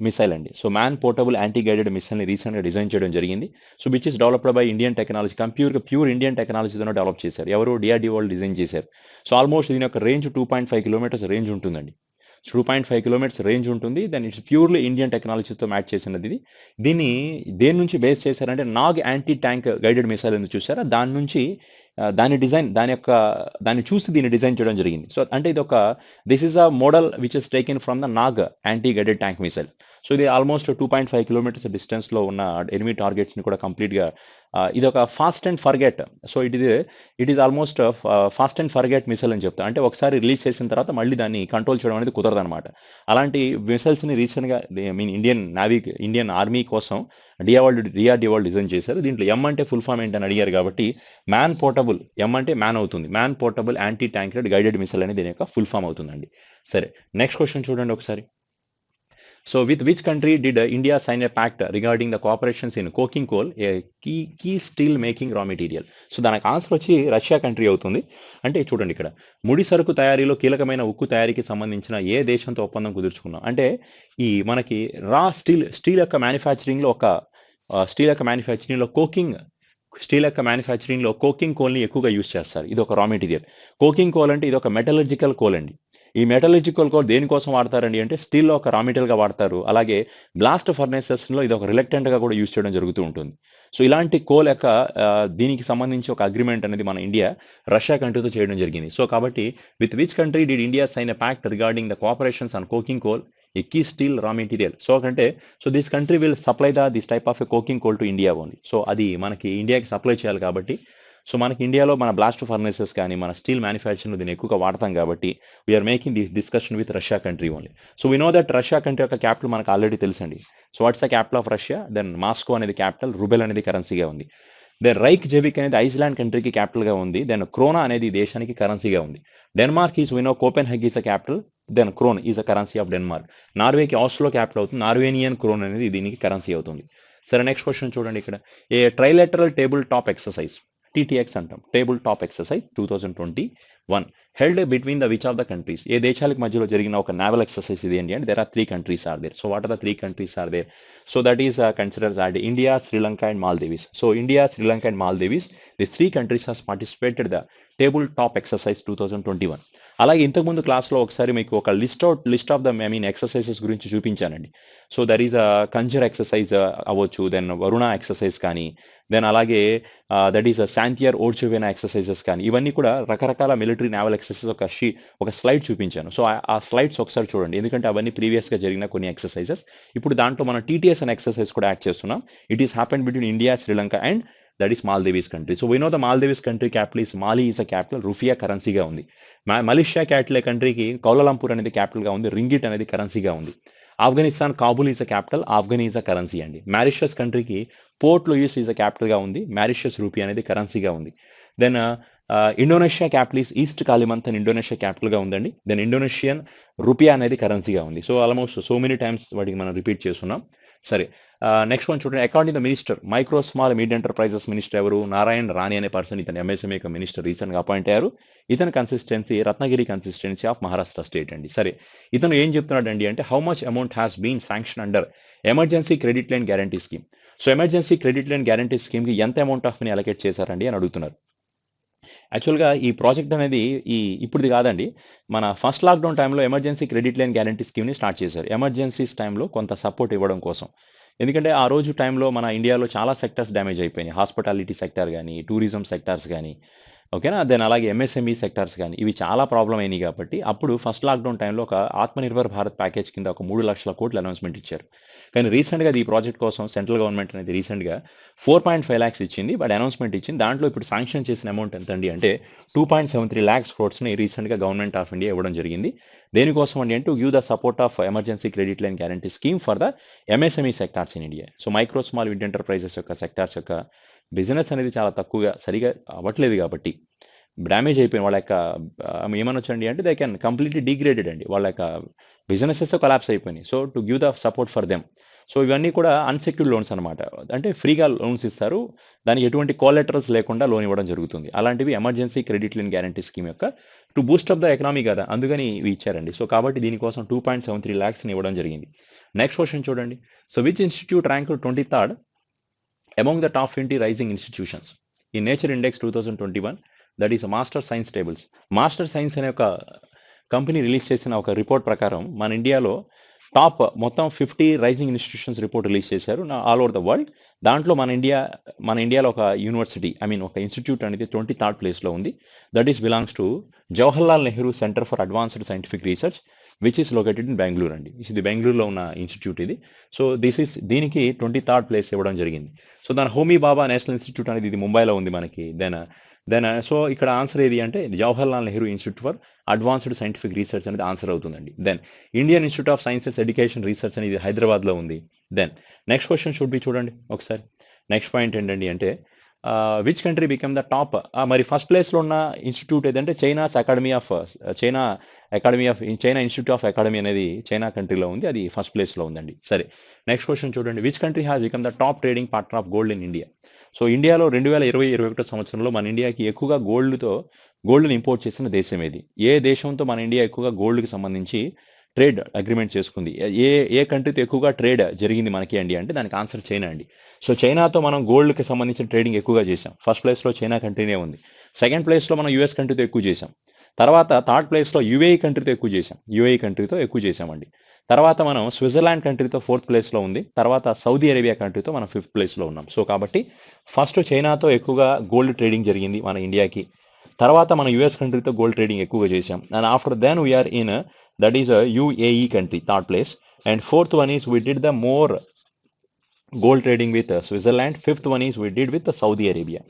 missile అండి. So man portable anti guided మిసైల్ని రీసెంట్గా డిజైన్ చేయడం జరిగింది. So which is developed by Indian technology, pure Indian టెక్నాలజీతో develop చేశారు. ఎవరు? డిఆర్డిఓ వాళ్ళు design చేశారు. సో ఆల్మోస్ట్ దీని యొక్క రేంజ్ 2.5 కిలోమీటర్స్ రేంజ్ ఉంటుందండి. 2.5 కిలోమీటర్స్ రేంజ్ ఉంటుంది. దాని ఇట్స్ ప్యూర్లీ ఇండియన్ టెక్నాలజీతో మ్యాచ్ చేసినది ఇది. దీన్ని దేని నుంచి బేస్ చేశారంటే Nag anti tank guided missile అని చూసారా, దాని నుంచి దాన్ని చూసి దీన్ని డిజైన్ చేయడం జరిగింది. సో అంటే ఇది ఒక this is a model which is taken from the Nag anti guided tank missile. So ఇది ఆల్మోస్ట్ 2.5 కిలోమీటర్స్ డిస్టెన్స్లో ఉన్న ఎనిమీ టార్గెట్స్ని కూడా కంప్లీట్గా ఇది ఒక fast and forget. So it is almost fast and forget missile అని చెప్తా. అంటే ఒకసారి రిలీజ్ చేసిన తర్వాత మళ్ళీ దాన్ని కంట్రోల్ చేయడం అనేది కుదరదనమాట. అలాంటి మిసైల్స్ని రీసెంట్గా ఇండియన్ ఆర్మీ కోసం డిఆర్డిఓ డిజైన్ చేశారు. దీంట్లో ఎం అంటే ఫుల్ ఫామ్ ఏంటని అడిగారు కాబట్టి మ్యాన్ పోర్టబుల్, ఎం అంటే మ్యాన్ అవుతుంది, man portable anti tank guided missile అనేది దీని యొక్క ఫుల్ ఫామ్ అవుతుందండి. సరే నెక్స్ట్ క్వశ్చన్ చూడండి ఒకసారి. So with which country did India sign a pact regarding the cooperations in coking coal, a key steel making raw material? So దానికి answer వచ్చి Russia country అవుతుంది. అంటే చూడండి ఇక్కడ ముడి సరుకు తయారీలో కీలకమైన ఉక్కు తయారీకి సంబంధించిన ఏ దేశంతో ఒప్పందం కుదుర్చుకున్నాం అంటే ఈ మనకి రా స్టీల్ యొక్క మ్యానుఫ్యాక్చరింగ్లో కోకింగ్ కోల్ని ఎక్కువగా యూజ్ చేస్తారు. ఇది ఒక రా మెటీరియల్. కోకింగ్ కోల్ అంటే ఇది ఒక మెటలర్జికల్ కోల్ అండి. ఈ మెటలర్జికల్ కోల్ దేనికోసం వాడతారండి అంటే స్టీల్లో ఒక రా మెటీరియల్గా వాడతారు. అలాగే బ్లాస్ట్ ఫర్నేసెస్లో ఇది ఒక రిలక్టెంట్గా కూడా యూజ్ చేయడం జరుగుతూ ఉంటుంది. సో ఇలాంటి కోల్ యొక్క దీనికి సంబంధించి ఒక అగ్రిమెంట్ అనేది మన ఇండియా రష్యా కంట్రీతో చేయడం జరిగింది. సో కాబట్టి with which country did India sign a pact regarding the cooperations on coking coal, a key steel raw material. So this country will supply this type of a coking coal to India only. So అది మనకి ఇండియాకి supply చేయాలి కాబట్టి so మనకి ఇండియాలో మన blast furnaces కానీ మన స్టీల్ మ్యానుఫ్యాక్చరింగ్ దీన్ని ఎక్కువగా వాడతాం కాబట్టి we are making this discussion with Russia country only. So we know that Russia country యొక్క క్యాపిటల్ మనకు ఆల్రెడీ తెలుసండి. So what's the capital of Russia? Then Moscow అనేది క్యాపిటల్, రూబెల్ అనేది కరెన్సీగా ఉంది. దెన్ రైక్జెవిక్ అనేది ఐస్లాండ్ కంట్రీకి క్యాపిటల్గా ఉంది. దెన్ క్రోనా అనేది దేశానికి కరెన్సీగా ఉంది. డెన్మార్క్ ఈజ్ వినో Copenhagen is a capital, then krone is a currency of Denmark. నార్వేకి ఆస్లో క్యాపిటల్ అవుతుంది, నార్వేనియన్ క్రోన్ అనేది దీనికి కరెన్సీ అవుతుంది. సరే నెక్స్ట్ క్వశ్చన్ చూడండి ఇక్కడ. A trilateral table top exercise, TTX అంటాం, table top exercise 2021 held between the which of the countries? ఏ దేశాలకు మధ్యలో జరిగిన ఒక నావల్ ఎక్సర్సైజ్ ఇది ఏంటి అంటే there are 3 countries are there. So what are the 3 countries are there? So that is considers add India, Sri Lanka and Maldives. So India, Sri Lanka and Maldives, this 3 countries has participated the table top exercise 2021. అలాగే ఇంతకుముందు క్లాస్లో ఒకసారి మీకు ఒక list of the exercises గురించి చూపించానండి. So there is a కంజర్ exercise అవ్వచ్చు, దెన్ వరుణ ఎక్సర్సైజ్ కానీ, దెన్ అలాగే దట్ ఈస్ శాంతియర్ ఓర్చువేనా ఎక్సర్సైజెస్ కానీ, ఇవన్నీ కూడా రకరకాల మిలిటరీ నావల్ ఎక్సర్సైజెస్ ఒక స్లైడ్ చూపించాను. సో ఆ స్లైడ్స్ ఒకసారి చూడండి, ఎందుకంటే అవన్నీ ప్రీవియస్గా జరిగిన కొన్ని ఎక్సర్సైజెస్. ఇప్పుడు దాంట్లో మనం TTS అనే ఎక్సర్సైజ్ కూడా యాడ్ చేస్తున్నాం. It is happen between India, Sri Lanka and that is Maldives country. So we know the Maldives country capital is Male is a capital, rufiyaa కరెన్సీగా ఉంది. మలేషియా క్యాపిటల్ కంట్రీకి కౌలాలంపూర్ అనేది క్యాపిటల్గా ఉంది, రింగిట్ అనేది కరెన్సీగా ఉంది. Afghanistan Kabul is a capital, Afghan is a currency అండి. మారిషస్ కంట్రీకి పోర్ట్ లూయిస్ ఈజ్ అ క్యాపిటల్గా ఉంది, మారిషస్ రూపీ అనేది కరెన్సీగా ఉంది. Then Indonesia capital is East Kalimantan, Indonesia క్యాపిటల్గా ఉందండి. దెన్ ఇండోనేషియన్ రూపియా అనేది కరెన్సీగా ఉంది. So almost so many times వాటికి మనం రిపీట్ చేస్తున్నాం. సరే నెక్స్ట్ వన్ చూడండి. According the minister, micro small medium enterprises minister ఎవరు? నారాయణ్ రాణి అనే పర్సన్, ఇతను MSME మినిస్టర్ రీసెంట్గా అపాయింట్ అయ్యారు. ఇతని consistency Ratnagiri consistency of Maharashtra state అండి. సరే ఇతను ఏం చెప్తున్నాడండి అంటే how much amount has been sanction under emergency credit line guarantee scheme. So emergency credit line guarantee స్కీమ్కి ఎంత అమౌంట్ ఆఫ్ మనీ అలొకేట్ చేశారండి అని అడుగుతున్నారు. యాక్చువల్గా ఈ ప్రాజెక్ట్ అనేది ఇప్పుడుది కాదండి, మన ఫస్ట్ లాక్డౌన్ టైంలో ఎమర్జెన్సీ క్రెడిట్ లైన్ గ్యారంటీ స్కీమ్ని స్టార్ట్ చేశారు. ఎమర్జెన్సీస్ టైంలో కొంత సపోర్ట్ ఇవ్వడం కోసం. ఎందుకంటే ఆ రోజు టైంలో మన ఇండియాలో చాలా సెక్టార్స్ డ్యామేజ్ అయిపోయినాయి. హాస్పిటాలిటీ సెక్టార్ గానీ, టూరిజం సెక్టార్స్ గానీ, ఓకేనా? దెన్ అలాగే ఎంఎస్ఎంఈ సెక్టార్స్ గానీ, ఇవి చాలా ప్రాబ్లమ్ అయినాయి కాబట్టి, అప్పుడు ఫస్ట్ లాక్‌డౌన్ టైంలో ఒక ఆత్మనిర్భర్ భారత్ ప్యాకేజ్ కింద ఒక 3,00,000 కోట్లు అనౌన్స్‌మెంట్ ఇచ్చారు. కానీ రీసెంట్‌గా ఈ ప్రాజెక్ట్ కోసం సెంట్రల్ గవర్నమెంట్ అనేది రీసెంట్‌గా 4.5 లాక్స్ ఇచ్చింది. బట్ అనౌన్స్‌మెంట్ ఇచ్చింది. దాంట్లో ఇప్పుడు శాంక్షన్ చేసిన అమౌంట్ ఎంతండి అంటే 2.73 లాక్స్ క్రోర్స్‌ని రీసెంట్‌గా గవర్నమెంట్ ఆఫ్ ఇండియా ఇవ్వడం జరిగింది. దేనికోసం అండి అంటే, to give the support of emergency credit line guarantee scheme for the MSME sectors in India. So micro small mid enterprises యొక్క సెక్టార్స్ యొక్క బిజినెస్ అనేది చాలా తక్కువగా సరిగా అవ్వట్లేదు కాబట్టి, డ్యామేజ్ అయిపోయిన వాళ్ళ యొక్క ఏమనొచ్చండి అంటే దే కెన్ కంప్లీట్‌లీ డిగ్రేడెడ్ అండి. వాళ్ళ యొక్క బిజినెసెస్ కొలాప్స్ అయిపోయినాయి. So to give the support for them. So ఇవన్నీ కూడా అన్‌సెక్యూర్డ్ లోన్స్ అనమాట. అంటే ఫ్రీగా లోన్స్ ఇస్తారు. దానికి ఎటువంటి కొలాటరల్స్ లేకుండా లోన్ ఇవ్వడం జరుగుతుంది. అలాంటివి emergency credit line guarantee scheme యొక్క to boost up the economy కదా! అందుకని ఇవి ఇచ్చారండి. సో కాబట్టి దీనికోసం 2.73 లాక్స్‌ని ఇవ్వడం జరిగింది. నెక్స్ట్ క్వెషన్ చూడండి. So which institute ranked 23rd among the top 20 rising institutions in Nature Index 2021 that is master science tables. Master science అనే ఒక కంపెనీ రిలీజ్ చేసిన ఒక రిపోర్ట్ ప్రకారం మన ఇండియాలో టాప్ మొత్తం 50 రైజింగ్ ఇన్‌స్టిట్యూషన్స్ రిపోర్ట్ రిలీజ్ చేశారు ఆల్ ఓవర్ ద వరల్డ్. దాంట్లో మన ఇండియాలో ఒక యూనివర్సిటీ ఒక ఇన్‌స్టిట్యూట్ అనేది 23rd ప్లేస్‌లో ఉంది. That is belongs to Jawaharlal Nehru centre for advanced scientific research which is located in Bengaluru అండి. ఇది బెంగుళూరులో ఉన్న ఇన్‌స్టిట్యూట్ ఇది. సో దీనికి 23rd ప్లేస్ ఇవ్వడం జరిగింది. సో దాని హోమీ బాబా నేషనల్ ఇన్‌స్టిట్యూట్ అనేది ఇది ముంబైలో ఉంది మనకి. దెన్ సో ఇక్కడ ఆన్సర్ ఏది అంటే Jawaharlal Nehru institute for advanced scientific research అనేది ఆన్సర్ అవుతుందండి. Then Indian institute of sciences education research అనేది హైదరాబాద్‌లో ఉంది. Then next question should be చూడండి ఒకసారి. నెక్స్ట్ పాయింట్ ఏంటండి అంటే which country become the top మరి ఫస్ట్ ప్లేస్‌లో ఉన్న ఇన్‌స్టిట్యూట్ ఏదంటే చైనా ఇన్‌స్టిట్యూట్ ఆఫ్ అకాడమీ అనేది చైనా కంట్రీలో ఉంది. అది ఫస్ట్ ప్లేస్‌లో ఉందండి. సరే నెక్స్ట్ క్వెషన్ చూడండి. Which country has become the top trading partner of gold in India? So ఇండియాలో 2020-21 సంవత్సరంలో మన ఇండియాకి ఎక్కువగా గోల్డ్‌ని ఇంపోర్ట్ చేసిన దేశం ఏది? ఏ దేశంతో మన ఇండియా ఎక్కువగా గోల్డ్‌కి సంబంధించి ట్రేడ్ అగ్రీమెంట్ చేసుకుంది? ఏ ఏ కంట్రీతో ఎక్కువగా ట్రేడ్ జరిగింది మనకి అండి అంటే దానికి ఆన్సర్ చైనా అండి. సో చైనాతో మనం గోల్డ్‌కి సంబంధించిన ట్రేడింగ్ ఎక్కువగా చేశాం. ఫస్ట్ ప్లేస్‌లో చైనా కంట్రీనే ఉంది. సెకండ్ ప్లేస్‌లో మనం యూఎస్ కంట్రీతో ఎక్కువ చేశాం. తర్వాత థర్డ్ ప్లేస్‌లో యూఏఈ కంట్రీతో ఎక్కువ చేశామండి. తర్వాత మనం స్విట్జర్లాండ్ కంట్రీతో ఫోర్త్ ప్లేస్‌లో ఉంది. తర్వాత సౌదీ అరేబియా కంట్రీతో మనం ఫిఫ్త్ ప్లేస్‌లో ఉన్నాం. సో కాబట్టి ఫస్ట్ చైనాతో ఎక్కువగా గోల్డ్ ట్రేడింగ్ జరిగింది మన ఇండియాకి. తర్వాత మనం యూఎస్ కంట్రీతో గోల్డ్ ట్రేడింగ్ ఎక్కువగా చేశాం. And after then we are in that is UAE country third place. And fourth one is we did the more gold trading with Switzerland. Fifth one is we did with Saudi Arabia.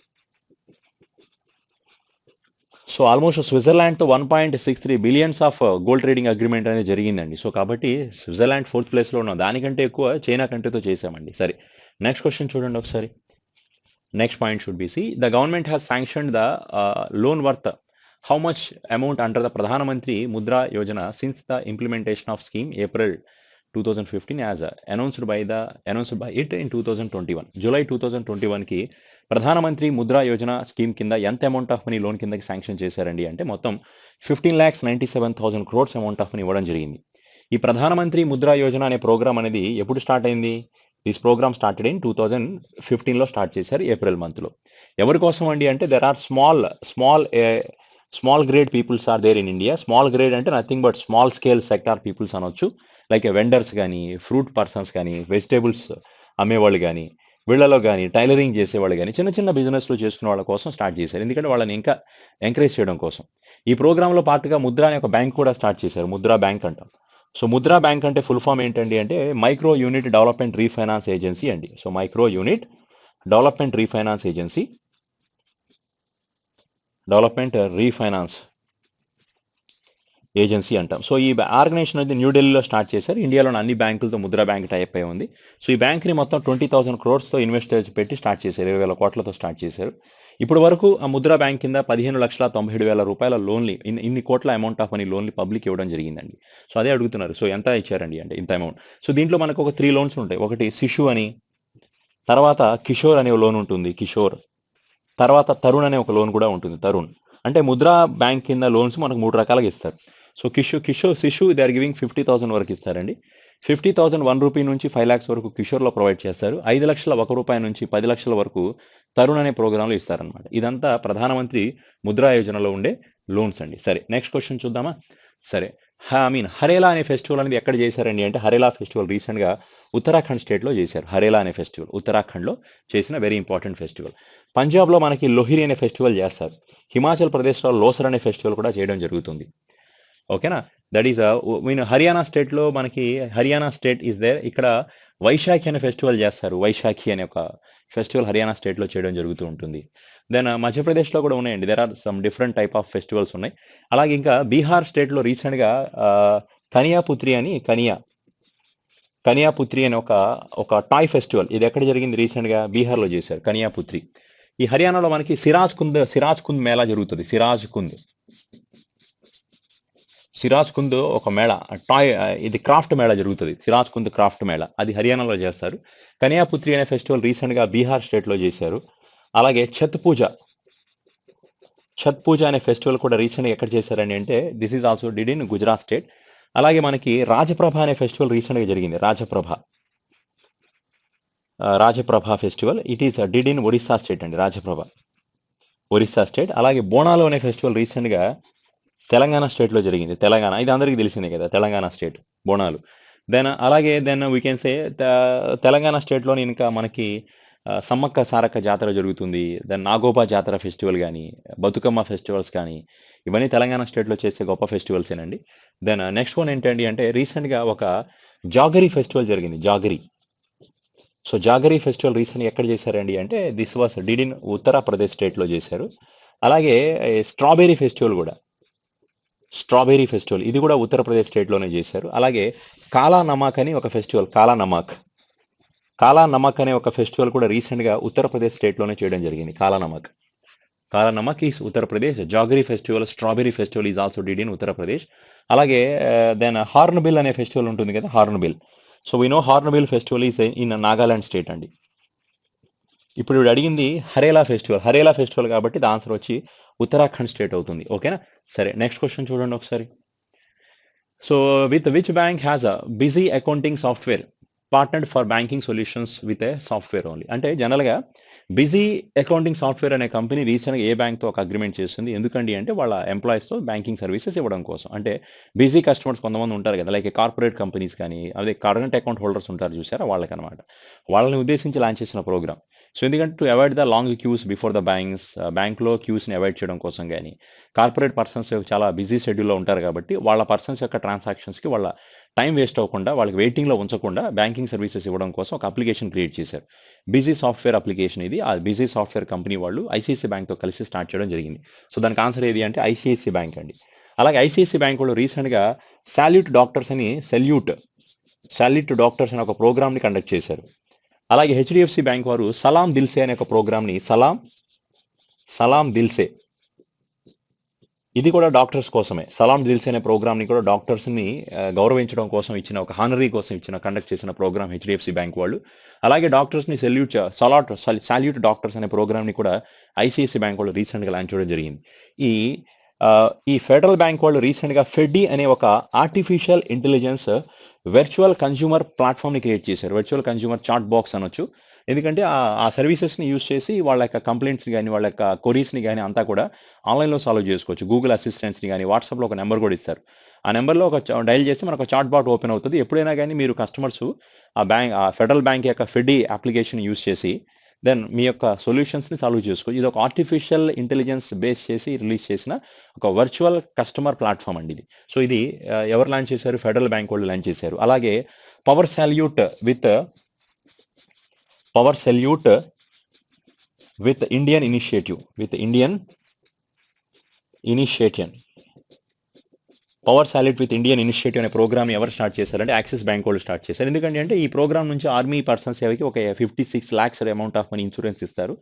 So almost స్విట్జర్లాండ్తో 1.63 billions of gold trading agreement అనేది జరిగిందండి. So కాబట్టి Switzerland fourth ప్లేస్లో ఉన్నాం. దానికంటే ఎక్కువ China కంట్రీతో చేశామండి. సరే నెక్స్ట్ క్వశ్చన్ చూడండి ఒకసారి. Next point should be see the government has sanctioned the loan worth how much amount under the Pradhan Mantri Mudra Yojana since the implementation of scheme April 2015 as announced by it in 2021. July 2021కి Pradhan Mantri Mudra Yojana scheme కింద ఎంత amount of money loan కిందకి sanction చేశారండి అంటే మొత్తం 15,97,000 crores amount of money ఇవ్వడం జరిగింది. ఈ ప్రధానమంత్రి ముద్రా యోజన అనే ప్రోగ్రామ్ అనేది ఎప్పుడు స్టార్ట్ అయింది? దిస్ ప్రోగ్రామ్ స్టార్టెడ్ ఇన్ 2015లో స్టార్ట్ చేశారు ఏప్రిల్ మంత్లో. ఎవరి కోసం అండి అంటే there are small grade peoples are there in India. Small grade అంటే nothing but small scale sector peoples అనొచ్చు. లైక్ వెండర్స్ కానీ, ఫ్రూట్ పర్సన్స్ కానీ, వెజిటేబుల్స్ అమ్మేవాళ్ళు కానీ, వీళ్ళలో కానీ, టైలరింగ్ చేసేవాళ్ళు కానీ, చిన్న చిన్న బిజినెస్లు చేసుకునే వాళ్ళ కోసం స్టార్ట్ చేశారు. ఎందుకంటే వాళ్ళని ఇంకా ఎంకరేజ్ చేయడం కోసం. ఈ ప్రోగ్రాంలో పార్ట్గా ముద్ర అనే ఒక బ్యాంక్ కూడా స్టార్ట్ చేశారు. ముద్రా బ్యాంక్ అంటాం. సో ముద్రా బ్యాంక్ అంటే ఫుల్ ఫామ్ ఏంటండి అంటే micro unit development refinance agency అండి. So micro unit development refinance agency అంటాం. సో ఈ ఆర్గనైజేషన్ అనేది న్యూఢిల్లీలో స్టార్ట్ చేశారు. ఇండియాలోని అన్ని బ్యాంకులతో ముద్రా బ్యాంక్ టైప్ అయి ఉంది. సో ఈ బ్యాంక్ని మొత్తం 20,000 crores ఇన్వెస్టర్స్ పెట్టి స్టార్ట్ చేశారు. 20,000 కోట్లతో స్టార్ట్ చేశారు. ఇప్పటి వరకు ఆ ముద్రా బ్యాంక్ కింద 15,97,000 రూపాయల లోన్లు, ఇన్ని కోట్ల అమౌంట్ ఆఫ్ మనీ లోన్లు పబ్లిక్ ఇవ్వడం జరిగిందండి. సో అదే అడుగుతున్నారు. సో ఎంత ఇచ్చారండి అంటే ఇంత అమౌంట్. సో దీంట్లో మనకు ఒక 3 లోన్స్ ఉంటాయి. ఒకటి శిశు అని, తర్వాత కిషోర్ అనే లోన్ ఉంటుంది, కిషోర్. తర్వాత తరుణ్ అనే ఒక లోన్ కూడా ఉంటుంది, తరుణ్. అంటే ముద్రా బ్యాంక్ కింద లోన్స్ మనకు 3 రకాలుగా ఇస్తారు. సో శిశు దే ఆర్ గివింగ్ 50,000 వరకు ఇస్తారండి. 50,000 1 రూపీ నుంచి 5 lakhs వరకు కిషోర్లో ప్రొవైడ్ చేస్తారు. 5 లక్షల 1 రూపాయి నుంచి 10 లక్షల వరకు తరుణ్ అనే ప్రోగ్రాంలో ఇస్తారనమాట. ఇదంతా ప్రధానమంత్రి ముద్రా యోజనలో ఉండే లోన్స్ అండి. సరే నెక్స్ట్ క్వశ్చన్ చూద్దామా. సరే హరేలా అనే ఫెస్టివల్ అనేది ఎక్కడ చేశారండి అంటే హరేలా ఫెస్టివల్ రీసెంట్గా ఉత్తరాఖండ్ స్టేట్లో చేశారు. హరేలా అనే ఫెస్టివల్ ఉత్తరాఖండ్లో చేసిన వెరీ ఇంపార్టెంట్ ఫెస్టివల్. పంజాబ్లో మనకి లొహిరి అనే ఫెస్టివల్ చేస్తారు. హిమాచల్ ప్రదేశ్లో లోసర్ అనే ఫెస్టివల్ కూడా చేయడం జరుగుతుంది. ఓకేనా, దట్ ఈస్ మీన్ హర్యానా స్టేట్లో మనకి హర్యానా స్టేట్ ఈస్ దేర్. ఇక్కడ వైశాఖి అనే ఫెస్టివల్ చేస్తారు. వైశాఖి అనే ఒక ఫెస్టివల్ హర్యానా స్టేట్లో చేయడం జరుగుతూ ఉంటుంది. దెన్ మధ్యప్రదేశ్లో కూడా ఉన్నాయండి. There are some different type of festivals ఉన్నాయి. అలాగే ఇంకా బీహార్ స్టేట్లో రీసెంట్గా కనియాపుత్రి అని కనియాపుత్రి అనే ఒక టాయ్ ఫెస్టివల్ ఇది ఎక్కడ జరిగింది రీసెంట్గా బీహార్లో చేశారు కనియాపుత్రి. ఈ హర్యానాలో మనకి సిరాజ్ కుంద్ మేళా జరుగుతుంది. సిరాజ్ కుంద్ ఒక మేళా టాయ్ ఇది క్రాఫ్ట్ మేళా జరుగుతుంది. సిరాజ్ కుంద్ క్రాఫ్ట్ మేళా అది హర్యానాలో చేస్తారు. కనియాపుత్రి అనే ఫెస్టివల్ రీసెంట్గా బీహార్ స్టేట్లో చేశారు. అలాగే ఛత్ పూజ అనే ఫెస్టివల్ కూడా రీసెంట్గా ఎక్కడ చేశారని అంటే this is also did in Gujarat state. అలాగే మనకి రాజప్రభ అనే ఫెస్టివల్ రీసెంట్గా జరిగింది. Rajaprabha festival it is did in Orissa state అండి. రాజప్రభ ఒరిస్సా స్టేట్. అలాగే బోనాలు అనే ఫెస్టివల్ రీసెంట్గా తెలంగాణ స్టేట్లో జరిగింది. తెలంగాణ ఇది అందరికీ తెలిసిందే కదా, Telangana state Bonalu. Then we can say Telangana స్టేట్లోని ఇంకా మనకి సమ్మక్క సారక్క జాతర జరుగుతుంది. దెన్ నాగోబా జాతర ఫెస్టివల్ కానీ బతుకమ్మ ఫెస్టివల్స్ కానీ ఇవన్నీ తెలంగాణ స్టేట్లో చేసే గొప్ప ఫెస్టివల్సేనండి. దెన్ నెక్స్ట్ వన్ ఏంటండి అంటే రీసెంట్గా ఒక జాగరీ ఫెస్టివల్ జరిగింది. జాగరీ ఫెస్టివల్ రీసెంట్గా ఎక్కడ చేశారండి అంటే this was did in Uttar Pradesh స్టేట్లో చేశారు. అలాగే స్ట్రాబెరీ ఫెస్టివల్ ఇది కూడా ఉత్తరప్రదేశ్ స్టేట్లోనే చేశారు. అలాగే కాలా నమాక్ అని ఒక ఫెస్టివల్ కాలా నమక్ అనే ఒక ఫెస్టివల్ కూడా రీసెంట్గా ఉత్తరప్రదేశ్ స్టేట్లోనే చేయడం జరిగింది. Kala Namak is Uttar Pradesh. Jaggery festival strawberry festival is also did in Uttar Pradesh. అలాగే దెన్ హార్న్బిల్ అనే ఫెస్టివల్ ఉంటుంది కదా, hornbill. So we know hornbill festival is in Nagaland state అండి. ఇప్పుడు అడిగింది హరేలా ఫెస్టివల్ కాబట్టి ద ఆన్సర్ వచ్చి ఉత్తరాఖండ్ స్టేట్ అవుతుంది. ఓకేనా, సరే నెక్స్ట్ క్వశ్చన్ చూడండి ఒకసారి. So with which bank has a busy accounting software partnered for banking solutions with a software only. అంటే జనరల్గా బిజీ అకౌంటింగ్ సాఫ్ట్వేర్ అనే కంపెనీ రీసెంట్గా ఏ బ్యాంక్తో ఒక అగ్రిమెంట్ చేస్తుంది. ఎందుకండి అంటే వాళ్ళ ఎంప్లాయీస్తో బ్యాంకింగ్ సర్వీసెస్ ఇవ్వడం కోసం. అంటే బిజీ కస్టమర్స్ కొంతమంది ఉంటారు కదా, లైక్ కార్పొరేట్ కంపెనీస్ కానీ అదే కరెంట్ అకౌంట్ హోల్డర్స్ ఉంటారు చూసారా, వాళ్ళకనమాట. వాళ్ళని ఉద్దేశించి లాంచ్ చేసిన ప్రోగ్రామ్. సో ఎందుకంటే to avoid the long queues before the బ్యాంక్లో క్యూస్ని అవాయిడ్ చేయడం కోసం కానీ కార్పొరేట్ పర్సన్స్ చాలా బిజీ షెడ్యూల్లో ఉంటారు కాబట్టి వాళ్ళ పర్సన్స్ యొక్క ట్రాన్సాక్షన్స్కి వాళ్ళ టైం వేస్ట్ అవ్వకుండా వాళ్ళకి వెయిటింగ్లో ఉంచకుండా బ్యాంకింగ్ సర్వీసెస్ ఇవ్వడం కోసం ఒక అప్లికేషన్ క్రియేట్ చేశారు. బిజీ సాఫ్ట్వేర్ అప్లికేషన్ ఇది. ఆ బిజీ సాఫ్ట్వేర్ కంపెనీ వాళ్ళు ఐసీఐసీ బ్యాంక్తో కలిసి స్టార్ట్ చేయడం జరిగింది. సో దానికి ఆన్సర్ ఏది అంటే ఐసీఐసీ బ్యాంక్ అండి. అలాగే ఐసీఐసీ బ్యాంక్ వాళ్ళు రీసెంట్గా సాల్యూట్ డాక్టర్స్ అని ఒక ప్రోగ్రామ్ని కండక్ట్ చేశారు. అలాగే హెచ్డిఎఫ్సి బ్యాంక్ వారు సలాం దిల్సే అనే ఒక ప్రోగ్రామ్ని సలాం దిల్సే ఇది కూడా డాక్టర్స్ కోసమే. సలాం దిల్సే అనే ప్రోగ్రామ్ని కూడా డాక్టర్స్ని గౌరవించడం కోసం ఇచ్చిన ఒక హానరీ కోసం కండక్ట్ చేసిన ప్రోగ్రామ్ హెచ్డిఎఫ్సి బ్యాంక్ వాళ్ళు. అలాగే డాక్టర్స్ని సాల్యూట్ డాక్టర్స్ అనే ప్రోగ్రామ్ని కూడా ఐసిఐసి బ్యాంక్ వాళ్ళు రీసెంట్గా లాంచ్ చేయడం జరిగింది. ఈ ఫెడరల్ బ్యాంక్ వాళ్ళు రీసెంట్గా ఫెడ్డి అనే ఒక ఆర్టిఫిషియల్ ఇంటెలిజెన్స్ వర్చువల్ కన్జ్యూమర్ ప్లాట్ఫామ్ని క్రియేట్ చేశారు. వర్చువల్ కన్జ్యూమర్ చాట్ బాక్స్ అనొచ్చు. ఎందుకంటే ఆ సర్వీసెస్ని యూజ్ చేసి వాళ్ళ యొక్క కంప్లైంట్స్ కానీ వాళ్ళ యొక్క క్వరీస్ని కానీ అంతా కూడా ఆన్లైన్లో సాల్వ్ చేసుకోవచ్చు. గూగుల్ అసిస్టెంట్స్ని కానీ వాట్సాప్లో ఒక నెంబర్ కూడా ఇస్తారు. ఆ నెంబర్లో డైల్ చేసి మనకు చాట్ బాట్ ఓపెన్ అవుతుంది. ఎప్పుడైనా కానీ మీరు కస్టమర్స్ ఆ ఫెడరల్ బ్యాంక్ యొక్క ఫెడ్డి అప్లికేషన్ యూజ్ చేసి దెన్ మీ యొక్క సొల్యూషన్స్ని సాల్వ్ చేసుకోవచ్చు. ఇది ఒక ఆర్టిఫిషియల్ ఇంటెలిజెన్స్ బేస్ చేసి రిలీజ్ చేసిన ఒక వర్చువల్ కస్టమర్ ప్లాట్ఫామ్ అండి ఇది. సో ఇది ఎవరు లాంచ్ చేశారు? ఫెడరల్ బ్యాంక్ వాళ్ళు లాంచ్ చేశారు. అలాగే power salute with Indian initiative అనే ప్రోగ్రామ్ ఎవరు స్టార్ట్ చేశారంటే యాక్సిస్ బ్యాంక్ వాళ్ళు స్టార్ట్ చేశారు. ఎందుకంటే ఈ ప్రోగ్రామ్ నుంచి ఆర్మీ పర్సన్స్ ఎవరికి ఒక 56 lakhs amount of money insurance ఇస్తారు.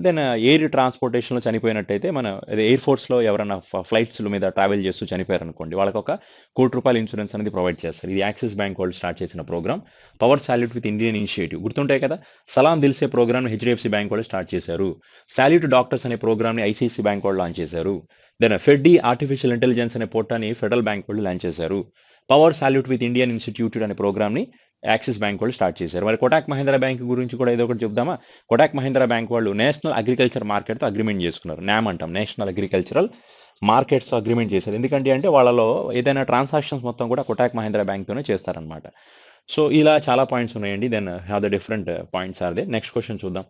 దెన్ ఎయిర్ ట్రాన్స్పోర్టేషన్లో చనిపోయినట్టయితే మన ఎయిర్ ఫోర్స్లో ఎవరైనా ఫ్లైట్స్ల మీద ట్రావెల్ చేస్తూ చనిపోయారనుకోండి వాళ్ళకి ఒక ₹1 కోటి ఇన్సూరెన్స్ అనేది ప్రొవైడ్ చేస్తారు. ఇది యాక్సిస్ బ్యాంక్ వాళ్ళు స్టార్ట్ చేసిన programme power salute with Indian initiative. గుర్తుంటాయి కదా, సలాం దిల్సే ప్రోగ్రామ్ని హెచ్డిఎఫ్సి బ్యాంక్ వాళ్ళు స్టార్ట్ చేశారు. సాల్యూట్ డాక్టర్స్ అనే ప్రోగ్రామ్ని ఐసిఐసి బ్యాంక్ వాళ్ళు లాంచ్ చేశారు. దెన్ ఫెడ్డి ఆర్టిఫిషియల్ ఇంటెలిజెన్స్ అనే పోర్టాన్ని ఫెడరల్ బ్యాంక్ వాళ్ళు లాంచ్ చేశారు. Power salute with Indian institute అనే ప్రోగ్రామ్ని యాక్సిస్ బ్యాంక్ వాళ్ళు స్టార్ట్ చేశారు. మరి కోటాక్ మహీంద్రా బ్యాంక్ గురించి కూడా ఏదో ఒకటి చెప్దామా? కోటాక్ మహీంద్రా బ్యాంక్ వాళ్ళు నేషనల్ అగ్రికల్చర్ మార్కెట్‌తో అగ్రీమెంట్ చేసుకున్నారు. నామ్ అంటాం. నేషనల్ అగ్రికల్చరల్ మార్కెట్స్‌తో అగ్రీమెంట్ చేశారు. ఎందుకంటే అంటే వాళ్ళలో ఏదైనా ట్రాన్సాక్షన్స్ మొత్తం కూడా కోటాక్ మహీంద్రా బ్యాంక్‌తోనే చేస్తారనమాట. సో, ఇలా చాలా పాయింట్స్ ఉన్నాయండి. Then have the different points are there. Next question చూద్దాం.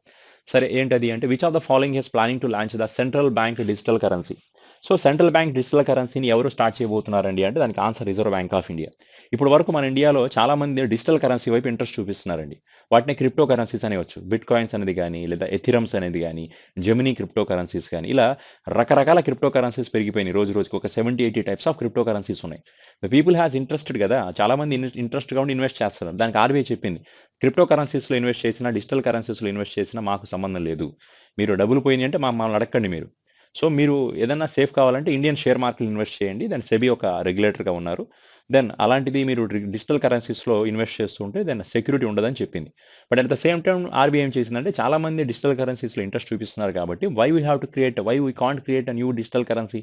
సరే ఏంటది అంటే which of the following is planning to launch the central bank digital currency? So, central bank digital కరెన్సీని ఎవరు స్టార్ట్ చేయబోతున్నారండి అంటే దానికి answer reserve bank of India. ఇప్పటి వరకు మన ఇండియాలో చాలా మంది డిజిటల్ కరెన్సీ వైపు ఇంట్రెస్ట్ చూపిస్తున్నారండి. వాటిని క్రిప్టో కరెన్సీస్ అనేవచ్చు. బిట్ కాయిన్స్ అనేది గాని, లేదా ఎథిరమ్స్ అనేది గాని, జెమినీ క్రిప్టో కరెన్సీస్ గాని, ఇలా రకరకాల క్రిప్టో కరెన్సీస్ పెరిగిపోయినాయి. రోజు రోజుకి ఒక 70, 80 టైప్స్ ఆఫ్ క్రిప్టో కరెన్సీస్ ఉన్నాయి. ద పీపుల్ హాస్ ఇంట్రెస్టెడ్ కదా! చాలా మంది ఇంట్రెస్ట్‌గా ఉండి ఇన్వెస్ట్ చేస్తారు. దానికి ఆర్‌బీఐ చెప్పింది. క్రిప్టో కరెన్సీస్‌లో ఇన్వెస్ట్ చేసినా, డిజిటల్ కరెన్సీస్‌లో ఇన్వెస్ట్ చేసినా మాకు సంబంధం లేదు. మీరు డబ్బులు పోయినాయి అంటే మమ్మల్ని అడగండి మీరు. సో, మీరు ఏదన్నా సేఫ్ కావాలంటే ఇండియన్ షేర్ మార్కెట్‌లో ఇన్వెస్ట్ చేయండి. దెన్ సెబీ ఒక రెగ్యులేటర్‌గా ఉన్నారు. దెన్ అలాంటిది మీరు డిజిటల్ కరెన్సీస్‌లో ఇన్వెస్ట్ చేస్తుంటే దెన్ సెక్యూరిటీ ఉండదని చెప్పింది. But at the same time RBI ఏం చేసిందంటే చాలా మంది డిజిటల్ కరెన్సీస్‌లో ఇంట్రెస్ట్ చూపిస్తున్నారు కాబట్టి why we can't create a new digital currency?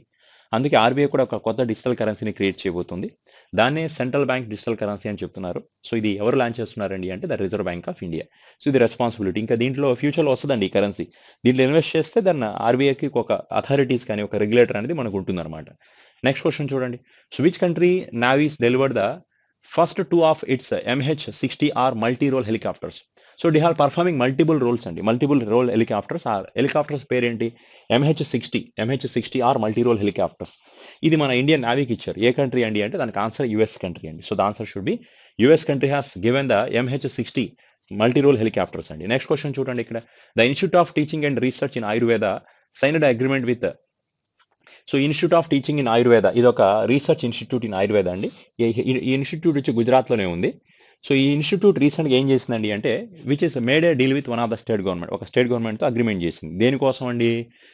అందుకే ఆర్‌బీఐ కూడా ఒక కొత్త డిజిటల్ కరెన్సీని క్రియేట్ చేయబోతుంది. దాన్నే సెంట్రల్ బ్యాంక్ డిజిటల్ కరెన్సీ అని చెప్తున్నారు. సో, ఇది ఎవరు లాంచ్ చేస్తున్నారండి అంటే the reserve bank of India. So, ఇది రెస్పాన్సిబిలిటీ. ఇంకా దీంట్లో ఫ్యూచర్‌లో వస్తదండి ఈ కరెన్సీ. దీంట్లో ఇన్వెస్ట్ చేస్తే దెన్ ఆర్‌బీఐకి ఒక అథారిటీస్ కానీ, ఒక రెగ్యులేటర్ అనేది మనకు ఉంటుందన్నమాట. నెక్స్ట్ క్వెషన్ చూడండి. So, which country navies delivered the first 2 of its MH-60R multi role helicopters? So, they are performing multiple roles అండి. Multiple role helicopters. ఆ హెలికాప్టర్స్ పేరేంటి? MH-60R multi role helicopters. ఇది మన ఇండియన్ నావీకి ఇచ్చారు. ఏ కంట్రీ అండి అంటే దానికి ఆన్సర్ యూఎస్ కంట్రీ అండి. So, the answer should be US country has given the MH-60 multi role helicopters అండి. నెక్స్ట్ క్వెషన్ చూడండి ఇక్కడ. The institute of teaching and research in Ayurveda signed agreement with so, institute of teaching in Ayurveda ఇదొక research institute in Ayurveda అండి. ఈ institute వచ్చి గుజరాత్‌లోనే ఉంది. So, ఈ institute రీసెంట్‌గా ఏం చేసిందండి అంటే which is made a deal with one of the state government. ఒక స్టేట్ గవర్నమెంట్‌తో అగ్రీమెంట్ చేసింది.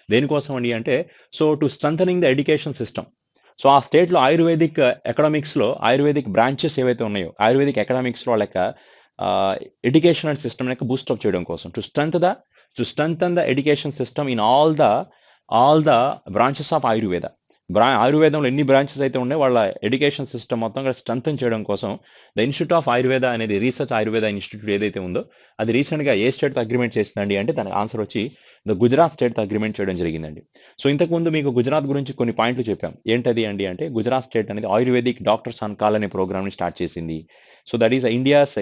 దేనికోసం అండి అంటే so, to strengthening the education system. So, ఆ స్టేట్‌లో ఆయుర్వేదిక్ బ్రాంచెస్ ఏవైతే ఉన్నాయో, ఆయుర్వేదిక్ ఎకనామిక్స్‌లో వాళ్ళ యొక్క ఎడ్యుకేషన్ అండ్ సిస్టమ్ యొక్క బూస్ట్ అప్ చేయడం కోసం to strengthen the education system in all the branches of Ayurveda. ఆయుర్వేదంలో ఎన్ని బ్రాంచెస్ అయితే ఉన్నాయో వాళ్ళ ఎడ్యుకేషన్ సిస్టమ్ మొత్తం కూడా స్ట్రెంథెన్ చేయడం కోసం ద ఇన్‌స్టిట్యూట్ ఆఫ్ ఆయుర్వేద అనేది రీసెర్చ్ ఆయుర్వేద ఇన్‌స్టిట్యూట్ ఏదైతే ఉందో అది రీసెంట్‌గా ఏ స్టేట్‌తో అగ్రీమెంట్ చేసిందండి అంటే దాని ఆన్సర్ వచ్చి ద గుజరాత్ స్టేట్‌తో అగ్రీమెంట్ చేయడం జరిగిందండి. సో, ఇంతకుముందు మీకు గుజరాత్ గురించి కొన్ని పాయింట్లు చెప్పాం. ఏంటది అండి అంటే గుజరాత్ స్టేట్ అనేది ఆయుర్వేదిక్ డాక్టర్స్ ఆన్ కాల్ అనే ప్రోగ్రామ్‌ని స్టార్ట్ చేసింది. So, that is India's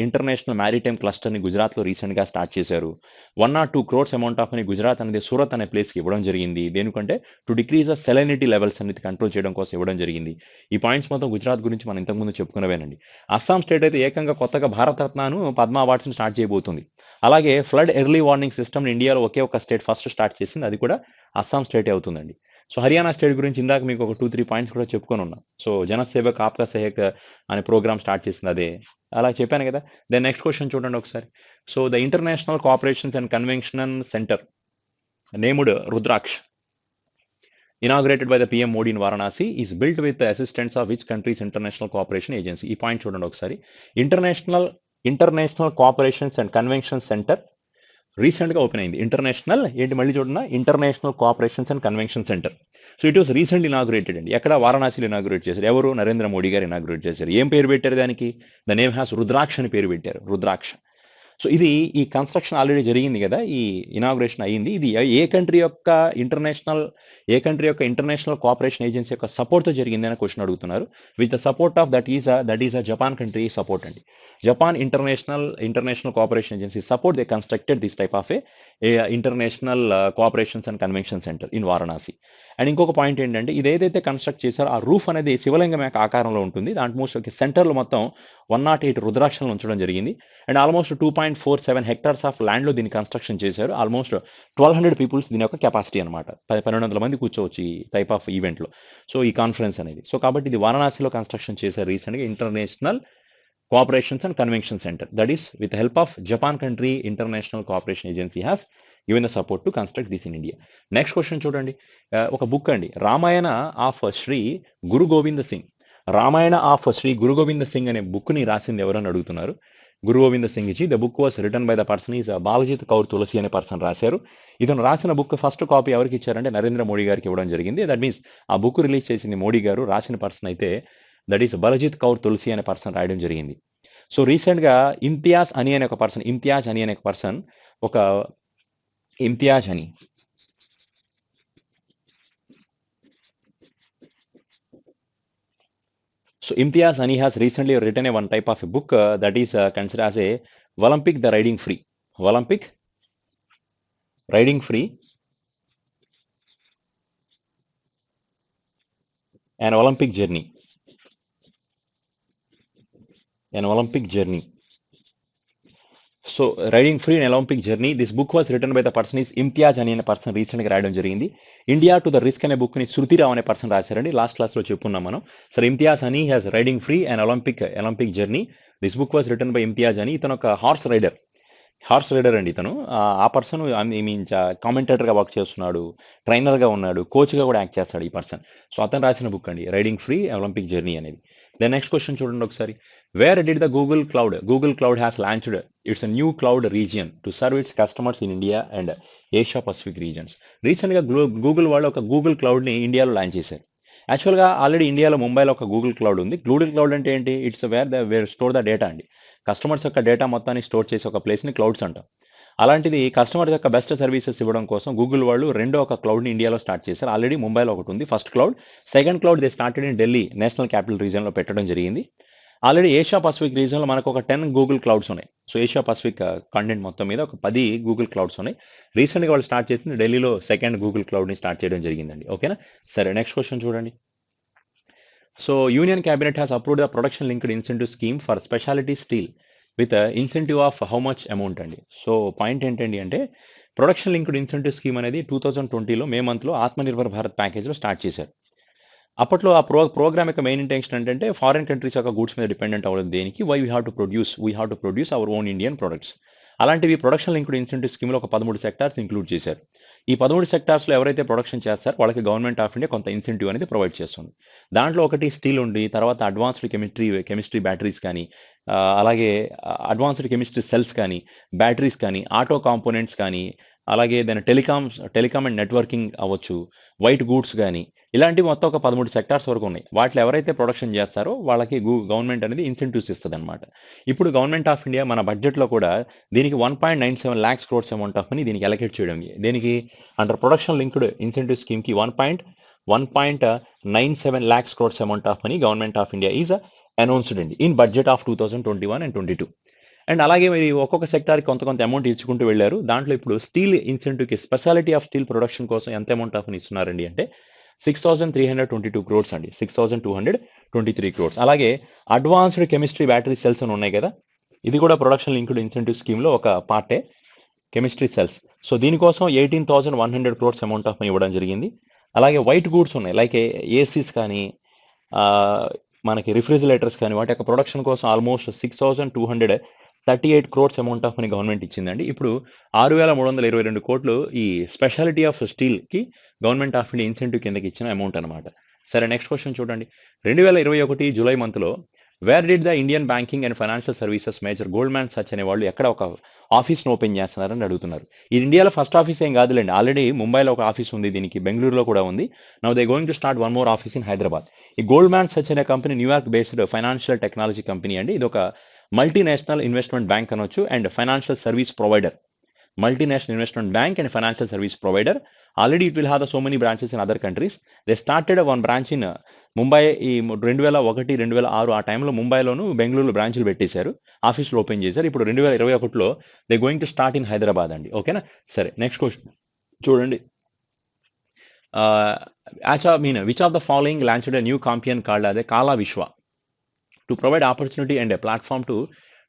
international maritime క్లస్టర్‌ని గుజరాత్‌లో రీసెంట్‌గా స్టార్ట్ చేశారు. 102 crores amount of money Gujarat అనేది సూరత్ అనే ప్లేస్‌కి ఇవ్వడం జరిగింది. దేనికంటే to decrease the salinity levels అనేది కంట్రోల్ చేయడం కోసం ఇవ్వడం జరిగింది. ఈ పాయింట్స్ మొత్తం గుజరాత్ గురించి మనం ఇంతకుముందు చెప్పుకున్నవేనండి. అస్సాం స్టేట్ అయితే ఏకంగా కొత్తగా భారత రత్నను పద్మ అవార్డ్స్‌ని స్టార్ట్ చేయబోతుంది. అలాగే ఫ్లడ్ ఎర్లీ వార్నింగ్ సిస్టమ్‌ని ఇండియాలో ఒకే ఒక స్టేట్ ఫస్ట్ స్టార్ట్ చేసింది. అది కూడా అస్సాం స్టేటే అవుతుందండి. సో, హర్యానా స్టేట్ గురించి ఇందాక మీకు ఒక 2, 3 పాయింట్స్ కూడా చెప్పుకొనున్నా. సో, జనసేవక్ ఆప్కా సహాయక్ అనే ప్రోగ్రామ్ స్టార్ట్ చేసింది అదే. అలా చెప్పాను కదా! దెన్ నెక్స్ట్ క్వెషన్ చూడండి ఒకసారి. So, the international cooperations and convention centre named Rudraksh inaugurated by the PM Modi in Varanasi is built with assistance of which countries international cooperation agency? ఈ పాయింట్ చూడండి ఒకసారి. International cooperations and convention centre రీసెంట్‌గా open అయింది. International cooperations and convention centre. So, it was recently inaugurated అండి. ఎక్కడ? వారణాసిలో inaugurate చేశారు. ఎవరు? నరేంద్ర మోడీ గారు ఇనాగ్రేట్ చేశారు. ఏం పేరు పెట్టారు దానికి? ద నేమ్ హాస్ రుద్రాక్ష అని పేరు పెట్టారు. రుద్రాక్ష. సో, ఈ కన్‌స్ట్రక్షన్ ఆల్రెడీ జరిగింది గదా! ఈ ఇనాగ్రేషన్ అయింది. ఇది ఏ కంట్రీ యొక్క ఇంటర్నేషనల్ కోఆపరేషన్ ఏజెన్సీ యొక్క సపోర్ట్‌తో జరిగింది అని క్వెషన్ అడుగుతున్నారు. With the support of that is Japan country support అండి. Japan international cooperation agency support they constructed this type of international cooperations and convention centre in Varanasi. And ఇంకొక పాయింట్ ఏంటంటే ఇదేదైతే కన్‌స్ట్రక్ట్ చేశారో ఆ రూఫ్ అనేది శివలింగం యొక్క ఆకారంలో ఉంటుంది. ఆల్మోస్ట్ సెంటర్‌లో మొత్తం 108 రుద్రాక్షలను ఉంచడం జరిగింది. అండ్ ఆల్మోస్ట్ 2.47 హెక్టార్స్ ఆఫ్ ల్యాండ్‌లో దీన్ని కన్‌స్ట్రక్షన్ చేశారు. ఆల్మోస్ట్ 1200 పీపుల్స్ దీని యొక్క కెపాసిటీ అనమాట. 1200 మంది కూర్చోవచ్చు ఈ టైప్ ఆఫ్ ఈవెంట్‌లో. సో, ఈ కాన్ఫరెన్స్ అనేది. సో, కాబట్టి ఇది వారణాసిలో కన్‌స్ట్రక్షన్ చేశారు రీసెంట్‌గా international cooperations and convention centre. That is with help of Japan country international cooperation agency has given the support to construct this in India. Next question చూడండి. ఒక బుక్ అండి. రామాయణ ఆఫ్ శ్రీ గురు గోవింద్ సింగ్. రామాయణ ఆఫ్ శ్రీ గురు గోవింద్ సింగ్ అనే బుక్‌ని రాసింది ఎవరని అడుగుతున్నారు. Guru Gobind Singh ji. The book was written by the person is Baljit Kaur Tulsi అనే person రాశారు. ఇతను రాసిన బుక్ ఫస్ట్ కాపీ ఎవరికి ఇచ్చారంటే నరేంద్ర మోడీ గారికి ఇవ్వడం జరిగింది. దట్ మీన్స్ ఆ బుక్ రిలీజ్ చేసింది మోడీ గారు. రాసిన పర్సన్ అయితే దట్ ఈస్ బలజిత్ కౌర్ తులసి అనే పర్సన్ రాయడం జరిగింది. సో రీసెంట్గా ఇంతియాజ్ అని అనే ఒక పర్సన్ ఒక ఇంతియాజ్ అని So Imtiaz Ani has recently written one type of a book that is considered as a Olympic the Riding Free. Olympic Riding Free, an Olympic journey. An Olympic journey. So Riding Free, an Olympic journey. This book was written by the person is Imtiaz Ani అనే person రీసెంట్గా రాయడం జరిగింది. India to the risk అనే బుక్ని శృతిరావు అనే person రాశారండి. Last క్లాస్లో చెప్పుకున్నాం మనం. సో ఇంతియాజ్ అని has riding free and Olympic journey. This book was written by Imtiaz అని. ఇతను ఒక హార్స్ రైడర్ అండి. ఇతను ఆ పర్సన్ మీన్స్ కామెంటేటర్గా వర్క్ చేస్తున్నాడు, ట్రైనర్గా ఉన్నాడు, కోచ్గా కూడా యాక్ట్ చేస్తాడు ఈ పర్సన్. సో అతను రాసిన బుక్ అండి రైడింగ్ ఫ్రీ ఒలింపిక్ జర్నీ అనేది. దెన్ నెక్స్ట్ క్వశ్చన్ చూడండి ఒకసారి. Wear did the Google cloud has launched it's new cloud region to serve it's customers in India and Asia Pacific reasons. రీసెంట్గా Google వాళ్ళు ఒక Google క్లౌడ్ని ఇండియాలో launch చేశారు. యాక్చువల్గా already ఇండియాలో ముంబైలో ఒక గూగుల్ క్లౌడ్ ఉంది. గూగుల్ క్లౌడ్ అంటే ఏంటి? It's wear store the data అండి. కస్టమర్స్ యొక్క డేటా మొత్తాన్ని స్టోర్ చేసే ఒక ప్లేస్ని క్లౌడ్స్ అంటాం. అలాంటిది కస్టమర్ యొక్క బెస్ట్ సర్వీసెస్ ఇవ్వడం కోసం గూగుల్ వాళ్ళు రెండో ఒక క్లౌడ్ని ఇండియాలో స్టార్ట్ చేశారు. ఆల్రెడీ ముంబైలో ఒకటి ఉంది first cloud. Second cloud they started in Delhi national capital రీజన్లో పెట్టడం జరిగింది. ఆల్రెడీ ఏషియా పసిఫిక్ రీజన్లో మనకు ఒక 10 గూగుల్ క్లౌడ్స్ ఉన్నాయి. సో ఏషియా పసిఫిక్ కాంటినెంట్ మొత్తం మీద ఒక 10 గూగుల్ క్లౌడ్స్ ఉన్నాయి. రీసెంట్గా వాళ్ళు స్టార్ట్ చేసింది ఢిల్లీలో సెకండ్ గూగుల్ క్లౌడ్ని స్టార్ట్ చేయడం జరిగిందండి. ఓకేనా? సరే నెక్స్ట్ క్వశ్చన్ చూడండి. So union cabinet has approved the production linked incentive scheme for speciality steel with incentive of how much amount అండి. సో పాయింట్ ఏంటండి అంటే ప్రొడక్షన్ లింక్డ్ ఇన్సెంటివ్ స్కీమ్ అనేది 2020లో మే మంత్లో ఆత్మనిర్భర్ భారత్ ప్యాకేజ్లో స్టార్ట్ చేశారు. అప్పట్లో ఆ ప్రోగ్రామ్ యొక్క మెయిన్ ఇంటెన్షన్ ఏంటంటే ఫారిన్ కంట్రీస్ యొక్క గూడ్స్ మీద డిపెండెంట్ అవ్వడం దేనికి we have to produce our own Indian products. అలాంటివి ప్రొడక్షన్ లింక్డ్ ఇన్సెంటివ్ స్కీమ్లో ఒక 13 సెక్టార్స్ ఇంక్లూడ్ చేశారు. ఈ 13 సెక్టార్స్లో ఎవరైతే ప్రొడక్షన్ చేస్తారో వాళ్ళకి గవర్నమెంట్ ఆఫ్ ఇండియా కొంత ఇన్సెంటివ్ అనేది ప్రొవైడ్ చేస్తుంది. దాంట్లో ఒకటి స్టీల్ ఉంది, తర్వాత అడ్వాన్స్డ్ కెమిస్ట్రీ బ్యాటరీస్ కానీ, అలాగే అడ్వాన్స్డ్ కెమిస్ట్రీ సెల్స్ కానీ, బ్యాటరీస్ కానీ, ఆటో కాంపోనెంట్స్ కానీ, అలాగే దాని టెలికామ్ అండ్ నెట్వర్కింగ్ అవ్వచ్చు, వైట్ గూడ్స్ కానీ, ఇలాంటివి మొత్తం ఒక 13 సెక్టార్స్ వరకు ఉన్నాయి. వాటిలో ఎవరైతే ప్రొడక్షన్ చేస్తారో వాళ్ళకి గవర్నమెంట్ అనేది ఇన్సెంటివ్స్ ఇస్తుంది అనమాట. ఇప్పుడు గవర్నమెంట్ ఆఫ్ ఇండియా మన బడ్జెట్లో కూడా దీనికి 1.97 lakhs crores amount of money దీనికి అలొకేట్ చేయడం. దీనికి అండర్ ప్రొడక్షన్ లింక్డ్ ఇన్సెంటివ్ స్కీమ్కి 1.97 lakhs crores amount of money government of India is announced అండి in budget of 2021 and 22. And అలాగే మరి ఒక్కొక్క సెక్టార్కి కొంత అమౌంట్ ఇచ్చుకుంటూ వెళ్ళారు. దాంట్లో ఇప్పుడు స్టీల్ ఇన్సెంటివ్కి స్పెషాలిటీ ఆఫ్ స్టీల్ ప్రొడక్షన్ కోసం ఎంత అమౌంట్ ఆఫ్ ఇస్తున్నారండి అంటే 6,322 crores అండి, 6,223 crores. అలాగే అడ్వాన్స్డ్ కెమిస్ట్రీ బ్యాటరీ సెల్స్ అని ఉన్నాయి కదా, ఇది కూడా ప్రొడక్షన్ లింక్డ్ ఇన్సెంటివ్ స్కీమ్లో ఒక పార్టే, కెమిస్ట్రీ సెల్స్. సో దీనికోసం 18,100 crores అమౌంట్ ఆఫ్ మనీ ఇవ్వడం జరిగింది. అలాగే వైట్ గూడ్స్ ఉన్నాయి లైక్ ఏసీస్ కానీ, మనకి రిఫ్రిజిరేటర్స్ కానీ, వాటి యొక్క ప్రొడక్షన్ కోసం almost 6,238 crores amount of money government ఇచ్చిందండి. ఇప్పుడు 6,322 కోట్లు ఈ స్పెషాలిటీ ఆఫ్ స్టీల్కి గవర్నమెంట్ ఆఫ్ ఇండియా ఇన్సెంటివ్ కిందకి ఇచ్చిన అమౌంట్ అనమాట. సరే నెక్స్ట్ క్వశ్చన్ చూడండి. 2021 జూలై మంత్లో wear did the Indian banking and financial services major Goldman such అనే వాళ్ళు ఎక్కడ ఒక ఆఫీస్ను ఓపెన్ చేస్తున్నారని అడుగుతున్నారు. ఇది ఇండియాలో ఫస్ట్ ఆఫీస్ ఏం కాదులేండి, ఆల్రెడీ ముంబైలో ఒక ఆఫీస్ ఉంది, దీనికి బెంగళూరులో కూడా ఉంది. Now they going to start one more office in Hyderabad. ఈ గోల్డ్మ్యాన్ సచ్ అనే company New York based financial technology company అండి. ఇది ఒక మల్టీనేషనల్ ఇన్వెస్ట్మెంట్ బ్యాంక్ అనొచ్చు and financial service provider. Multinational investment bank and financial service provider. Already it will have the so many branches in other countries. They started one branch in Mumbai. ఈ 2001-2006 ఆ టైంలో ముంబైలోను బెంగళూరులో బ్రాంచ్లు పెట్టేశారు, ఆఫీసులు ఓపెన్ చేశారు. ఇప్పుడు 2021లో they going to start in Hyderabad అండి. ఓకేనా? సరే నెక్స్ట్ క్వశ్చన్ చూడండి. Which of the following launched a new campaign called అదే Kala Vishwa to provide opportunity and a platform to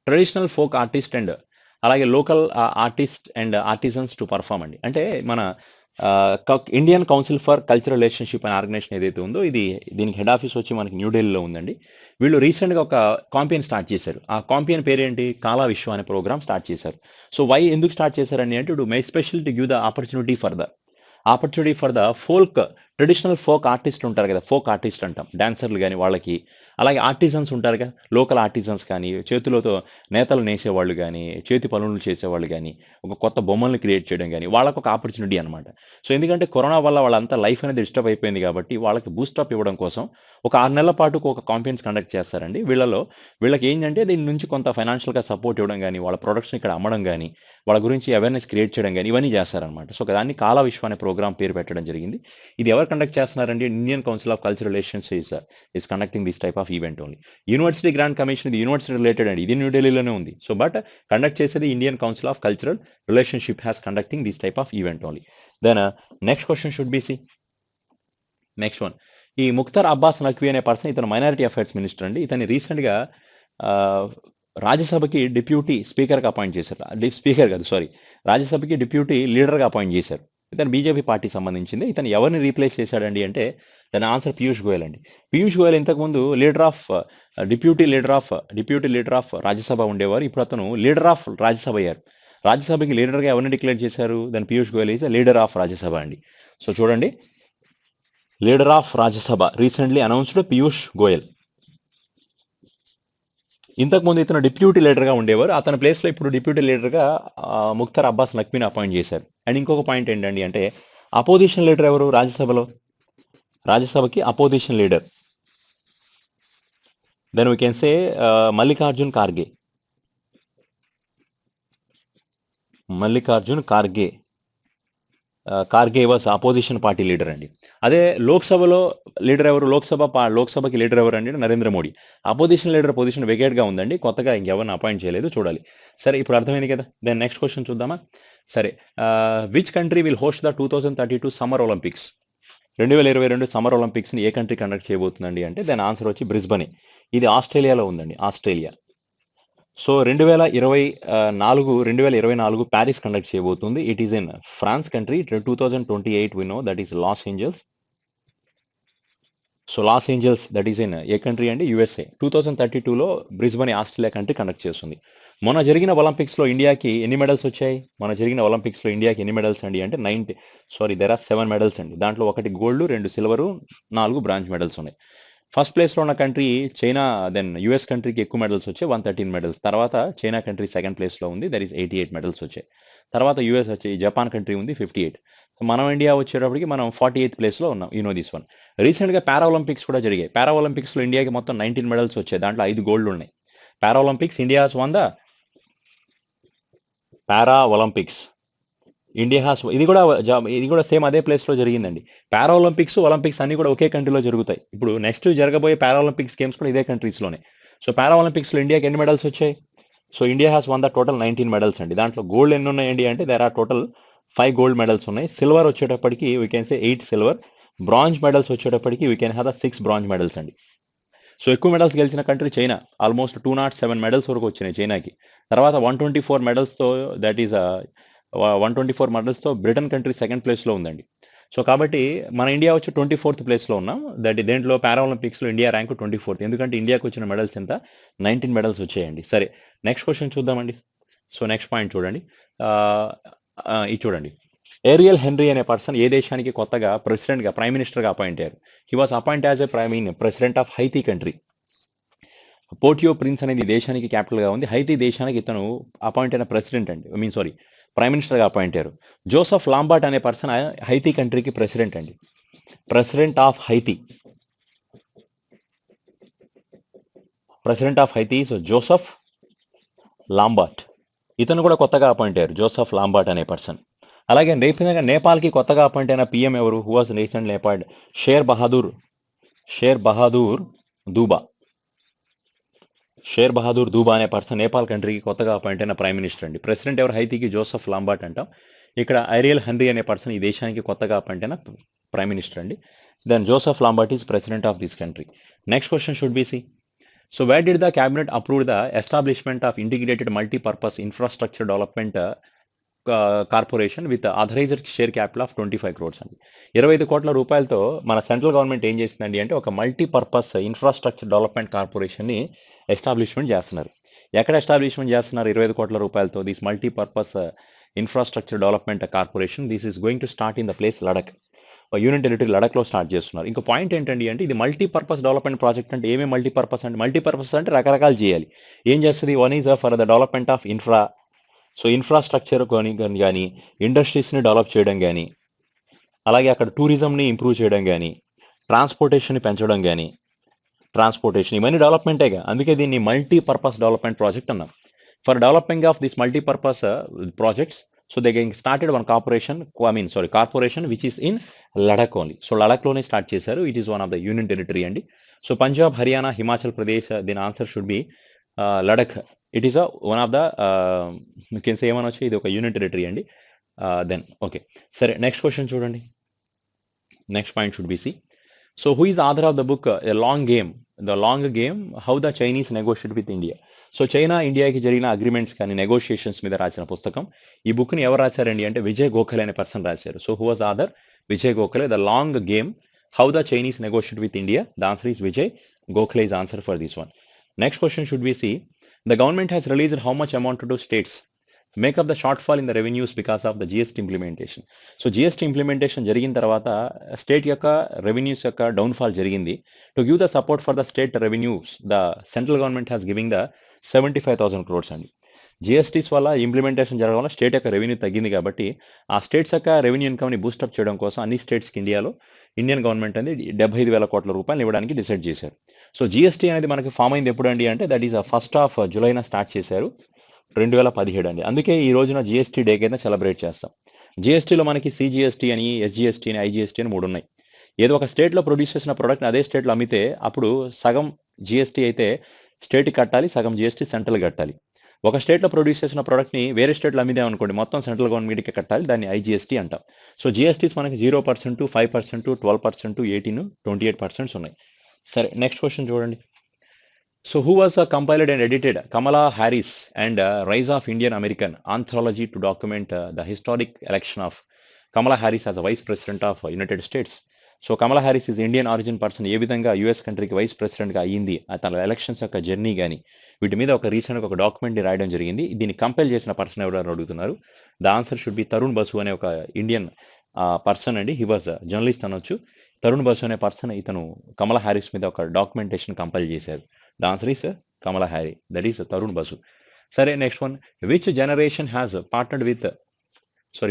traditional folk artist and అలాగే local artist and artisans to perform అండి. అంటే మన Indian council for cultural relationship అనే organisation ఏదైతే ఉందో దీనికి head office వచ్చి మనకి న్యూఢిల్లీలో ఉందండి. వీళ్ళు రీసెంట్గా ఒక కాంపియన్ స్టార్ట్ చేశారు. ఆ కాంపియన్ పేరేంటి? కాలా విశ్వ అనే ప్రోగ్రామ్ స్టార్ట్ చేశారు. సో వై ఎందుకు స్టార్ట్ చేశారని అంటే to make special to give the opportunity for the folk traditional folk ఆర్టిస్టులు ఉంటారు కదా, ఫోక్ ఆర్టిస్ట్ అంటాం, డాన్సర్లు కానీ వాళ్ళకి. అలాగే ఆర్టిజన్స్ ఉంటారుగా, లోకల్ ఆర్టిజన్స్ కానీ, చేతులతో నేతలు నేసేవాళ్ళు కానీ, చేతి పనులు చేసేవాళ్ళు కానీ, ఒక కొత్త బొమ్మల్ని క్రియేట్ చేయడం కానీ, వాళ్ళకి ఒక ఆపర్చునిటీ అనమాట. సో ఎందుకంటే కరోనా వల్ల వాళ్ళంతా లైఫ్ అనేది డిస్టర్బ్ అయిపోయింది కాబట్టి వాళ్ళకి బూస్టప్ ఇవ్వడం కోసం ఒక 6 నెలల పాటు ఒక కాంపెయిన్స్ కండక్ట్ చేస్తారండి. వీళ్ళకి ఏంటంటే దీని నుంచి కొంత ఫైనాన్షియల్‌గా సపోర్ట్ ఇవ్వడం గానీ, వాళ్ళ ప్రొడక్ట్స్‌ని ఇక్కడ అమ్మడం గానీ, వాళ్ళ గురించి అవేర్‌నెస్ క్రియేట్ చేయడం గానీ, ఇవన్నీ చేస్తారనమాట. సో దాన్ని కాల విశ్వ అనే ప్రోగ్రామ్ పేరు పెట్టడం జరిగింది. ఇది ఎవరు కండక్ట్ చేస్తున్నారంటే Indian council of cultural relations is conducting this type of event only. University grant commission ఇది యూనివర్సిటీ రిలేటెడ్ అండి. ఇది న్యూ ఢిల్లీలోనే ఉంది. సో బట్ కండక్ట్ చేసేది Indian council of cultural relationship has conducting this type of event only. Then next question should be next one. ఈ ముఖ్తార్ అబ్బాస్ నఖ్వీ అనే person, ఇతను minority affairs minister అండి. ఇతన్ని రీసెంట్‌గా రాజ్యసభకి డిప్యూటీ స్పీకర్‌గా అపాయింట్ చేశారు. స్పీకర్ కాదు, సారీ, రాజ్యసభకి డిప్యూటీ లీడర్‌గా అపాయింట్ చేశారు. ఇతను బీజేపీ పార్టీకి సంబంధించింది. ఇతను ఎవరిని రీప్లేస్ చేశాడండి అంటే దాని ఆన్సర్ పీయూష్ గోయల్ అండి. పీయూష్ గోయల్ ఇంతకుముందు డిప్యూటీ లీడర్ ఆఫ్ రాజ్యసభ ఉండేవారు. ఇప్పుడు అతను లీడర్ ఆఫ్ రాజ్యసభ అయ్యారు. రాజ్యసభకి లీడర్‌గా ఎవరిని డిక్లేర్ చేశారు? దాని Piyush Goyal is leader of Rajya Sabha అండి. సో చూడండి, leader of Rajya Sabha recently announced Piyush Goyal. ఇంతకుముందు ఇతను డిప్యూటీ లీడర్గా ఉండేవారు. అతని ప్లేస్లో ఇప్పుడు డిప్యూటీ లీడర్గా ముఖ్తార్ అబ్బాస్ నఖ్వీని అపాయింట్ చేశారు. అండ్ ఇంకొక పాయింట్ ఏంటండి అంటే అపోజిషన్ లీడర్ ఎవరు రాజ్యసభలో? రాజ్యసభకి opposition leader, then we can say Mallikarjun Kharge was opposition party leader అండి. అదే లోక్సభలో లీడర్ ఎవరు? లోక్సభకి లీడర్ ఎవరు అండి? Narendra Modi. Opposition leader position వెకేట్గా ఉందండి. కొత్తగా ఇంకెవరిని అపాయింట్ చేయలేదు, చూడాలి. సరే, ఇప్పుడు అర్థమైంది కదా. దెన్ నెక్స్ట్ క్వశ్చన్ చూద్దామా? సరే, which country will host the 2032 summer Olympics? 2022 summer ఒలింపిక్స్ని ఏ కంట్రీ కండక్ట్ చేయబోతుందండి అంటే దాని ఆన్సర్ వచ్చి బ్రిస్బనే. ఇది ఆస్ట్రేలియాలో ఉందండి, ఆస్ట్రేలియా. సో 2024 ప్యారిస్ కండక్ట్ చేయబోతుంది. It is in France country. 2028 we know that is Los Angeles. So Los Angeles that is in ఏ కంట్రీ అండి? యూఎస్ఏ. 2032లో బ్రిస్బన్ ఆస్ట్రేలియా కంట్రీ కండక్ట్ చేస్తుంది. మొన్న జరిగిన ఒలింపిక్స్లో ఇండియాకి ఎన్ని మెడల్స్ వచ్చాయి? ఎన్ని మెడల్స్ అండి అంటే దెర్ ఆర్ 7 మెడల్స్ అండి. దాంట్లో 1 గోల్డ్, 2 సిల్వరు, 4 బ్రాంజ్ మెడల్స్ ఉన్నాయి. ఫస్ట్ ప్లేస్లో ఉన్న కంట్రీ చైనా, దెన్ యూఎస్ కంట్రీకి ఎక్కువ మెడల్స్ వచ్చాయి, 113 మెడల్స్. తర్వాత చైనా కంట్రీ సెకండ్ ప్లేస్లో ఉంది, దట్ ఈస్ 88 మెడల్స్ వచ్చాయి. తర్వాత యూఎస్ వచ్చి జపాన్ కంట్రీ ఉంది 58. మనం ఇండియా వచ్చేటప్పటికి మనం 48th ప్లేస్లో ఉన్నాం. This one. రీసెంట్గా పారా ఒలింపిక్స్ కూడా జరిగాయి. పారా ఒలింపిక్స్లో ఇండియాకి మొత్తం 19 మెడల్స్ వచ్చాయి. దాంట్లో 5 గోల్డ్ ఉన్నాయి. Para Olympics India has won the para Olympics. ఇది కూడా సేమ్ అదే ప్లేస్లో జరిగిందండి. పారా ఒలింపిక్స్ అన్ని కూడా ఒకే కంట్రీలో జరుగుతాయి. ఇప్పుడు నెక్స్ట్ జరగబోయే పారా ఒలింపిక్స్ గేమ్స్ కూడా ఇదే కంట్రీస్లోనే. సో పారా ఒలింపిక్స్లో ఇండియాకి ఎన్ని మెడల్స్ వచ్చాయి? So India has won the total 19 medals అండి. దాంట్లో గోల్డ్ ఎన్ని ఉన్నాయండి అంటే there are total 5 gold medals ఉన్నాయి. సిల్వర్ వచ్చేటప్పటికి we can say 8 silver. Bronze medals వచ్చేటప్పటికి we can have the 6 bronze medals అండి. సో ఎక్కువ మెడల్స్ గెలిచిన కంట్రీ చైనా. ఆల్మోస్ట్ 207 మెడల్స్ వరకు వచ్చినాయి చైనాకి. తర్వాత 124 మెడల్స్తో దట్ ఈస్ 124 మెడల్స్తో బ్రిటన్ కంట్రీ సెకండ్ ప్లేస్లో ఉందండి. సో కాబట్టి మన ఇండియా వచ్చి 24th ప్లేస్లో ఉన్నాం. దేంట్లో పారా ఒలింపిక్స్లో ఇండియా ర్యాంక్ 24th. ఎందుకంటే ఇండియాకి వచ్చిన మెడల్స్ ఎంత? 19 మెడల్స్ వచ్చాయండి. సరే, నెక్స్ట్ క్వశ్చన్ చూద్దామండి. సో నెక్స్ట్ పాయింట్ చూడండి. ఇది చూడండి. ఏరియల్ హెన్రీ అనే పర్సన్ ఏ దేశానికి కొత్తగా ప్రైమ్ మినిస్టర్గా అపాయింట్ అయ్యారు? He was appoint as a president of Haiti country. Port-au-Prince అనేది దేశానికి క్యాపిటల్గా ఉంది. హైతీ దేశానికి ఇతను అపాయింట్ అయిన ప్రెసిడెంట్ అండి, ప్రైమ్ మినిస్టర్గా అపాయింట్ అయ్యారు. జోసెఫ్ లాంబార్ట్ అనే పర్సన్ హైతీ కంట్రీకి ప్రెసిడెంట్ అండి, president of Haiti is Joseph Lambert. ఇతను కూడా కొత్తగా అపాయింట్ అయ్యారు, జోసెఫ్ లాంబార్ట్ అనే పర్సన్. అలాగే నేపాల్కి కొత్తగా అపాయింట్ అయిన పిఎం ఎవరు? Who was recently appoint? Sher Bahadur Deuba అనే పర్సన్ నేపాల్ కంట్రీకి కొత్తగా అపాయింట్ అయిన ప్రైమ్ మినిస్టర్ అండి. ప్రెసిడెంట్ ఎవరు హైతీకి? జోసెఫ్ లాంబార్ట్ అంటాం. ఇక్కడ ఏరియల్ హెన్రీ అనే పర్సన్ ఈ దేశానికి కొత్తగా అపాయింట్ అయిన ప్రైమ్ మినిస్టర్ అండి. Then Joseph Lambert is president of this country. Next question should be C. So where did the cabinet approve the establishment of integrated multipurpose infrastructure development corporation with authorised share capital of 25 crores అండి. 25 కోట్ల రూపాయలతో మన central government ఏం చేసిందండి అంటే ఒక multipurpose infrastructure development కార్పొరేషన్ని establishment చేస్తున్నారు. ఎక్కడ ఎస్టాబ్లిష్మెంట్ చేస్తున్నారు 25 కోట్ల రూపాయలతో? This multipurpose infrastructure development corporation this is going to start in the place Ladakh. Union territory లడఖ్లో స్టార్ట్ చేస్తున్నారు. ఇంకో పాయింట్ ఏంటండి అంటే ఇది మల్టీపర్పస్ డెవలప్మెంట్ ప్రాజెక్ట్ అంటే ఏమేమి మల్టీపర్పస్ అంటే రకరకాలు చేయాలి. ఏం చేస్తుంది? One is for the development of infrastructure కానీ ఇండస్ట్రీస్ని డెవలప్ చేయడం కానీ, అలాగే అక్కడ టూరిజంని ఇంప్రూవ్ చేయడం కానీ, ట్రాన్స్పోర్టేషన్ని పెంచడం కానీ, ఇవన్నీ డెవలప్మెంటేగా. అందుకే దీన్ని మల్టీపర్పస్ డెవలప్మెంట్ ప్రాజెక్ట్ అన్నాం. For developing of this multipurpose projects, so they started one corporation which is in Ladakh only. So లడఖ్లోనే స్టార్ట్ చేశారు. It is one of the union territory అండి. సో పంజాబ్, హర్యానా, హిమాచల్ ప్రదేశ్, దీని ఆన్సర్ should be Ladakh. It is one of the కెన్స్ ఏమనొచ్చు, ఇది ఒక యూనియన్ టెరిటరీ అండి. దెన్ ఓకే, సరే నెక్స్ట్ క్వశ్చన్ చూడండి. Next point should be C. So who is author of the book the long game how the Chinese negotiate with India. So China ఇండియాకి జరిగిన అగ్రిమెంట్స్ కానీ నెగోషియేషన్స్ మీద రాసిన పుస్తకం. ఈ బుక్ని ఎవరు రాశారండి అంటే విజయ్ గోఖలే అనే పర్సన్ రాశారు. So who was author? Vijay Gokhale. The long game how the Chinese negotiate with India. The answer is Vijay Gokhale is answer for this one. Next question should be see. The government has released how much amount to states make up the shortfall in the revenues because of the GST implementation. So GST implementation జరిగిన తర్వాత state యొక్క revenues యొక్క downfall జరిగింది. To give the support for the state revenues, the central government has giving the 75,000 crores అండి. GSTs వల్ల implementation జరగడం వల్ల state యొక్క రెవెన్యూ తగ్గింది కాబట్టి ఆ స్టేట్స్ యొక్క రెవెన్యూ ఇన్కమ్ని బూస్టప్ చేయడం కోసం అన్ని స్టేట్స్కి ఇండియాలో ఇండియన్ గవర్నమెంట్ అనేది 75,000 కోట్ల రూపాయలు ఇవ్వడానికి డిసైడ్ చేశారు. సో జిఎస్టీ అనేది మనకి ఫామ్ అయింది ఎప్పుడు అండి అంటే దట్ ఈస్ 1st జూలైన స్టార్ట్ చేశారు, 2017 అండి. అందుకే ఈ రోజున జిఎస్టీ డే కింద సెలబ్రేట్ చేస్తాం. జిఎస్టీలో మనకి సిజిఎస్టీ అని, ఎస్జిఎస్టీ అని, ఐజిఎస్టీ అని 3 ఉన్నాయి. ఏదో ఒక స్టేట్లో ప్రొడ్యూస్ చేసిన ప్రోడక్ట్ని అదే స్టేట్లో అమ్మితే అప్పుడు సగం జిఎస్టీ అయితే స్టేట్కి కట్టాలి, సగం జిఎస్టీ సెంట్రల్ కట్టాలి. ఒక స్టేట్లో ప్రొడ్యూస్ చేసిన ప్రోడక్ట్ని వేరే స్టేట్లో అమ్మిదామనుకోండి, మొత్తం సెంట్రల్ గవర్నమెంట్కి కట్టాలి. దాన్ని ఐజిఎస్టీ అంటాం. సో జిఎస్టీస్ మనకి 0%, 5%, 12%, 18%, 28% ఉన్నాయి. సరే నెక్స్ట్ క్వశ్చన్ చూడండి. So who was compiled and edited Kamala Harris and rise of Indian American anthology to document the historic election of Kamala Harris as vice president of United States. So Kamala Harris is Indian origin person. ఏ విధంగా US కంట్రీకి vice ప్రెసిడెంట్గా అయ్యింది, తన elections యొక్క journey కానీ వీటి మీద ఒక రీసెంట్గా ఒక డాక్యుమెంట్ని రాయడం జరిగింది. దీన్ని కంపైల్ చేసిన పర్సన్ ఎవరు అడుగుతున్నారు. The answer should be Tarun Basu అనే ఒక ఇండియన్ పర్సన్ అండి. హీ వాజ్ జర్నలిస్ట్ అనొచ్చు. తరుణ్ బసు అనే పర్సన్ ఇతను కమలా హ్యారిస్ మీద ఒక డాక్యుమెంటేషన్ కంపైల్ చేశారు. The answer is Kamala Harry, that is Tarun Basu. సరే next one. Which generation has partnered with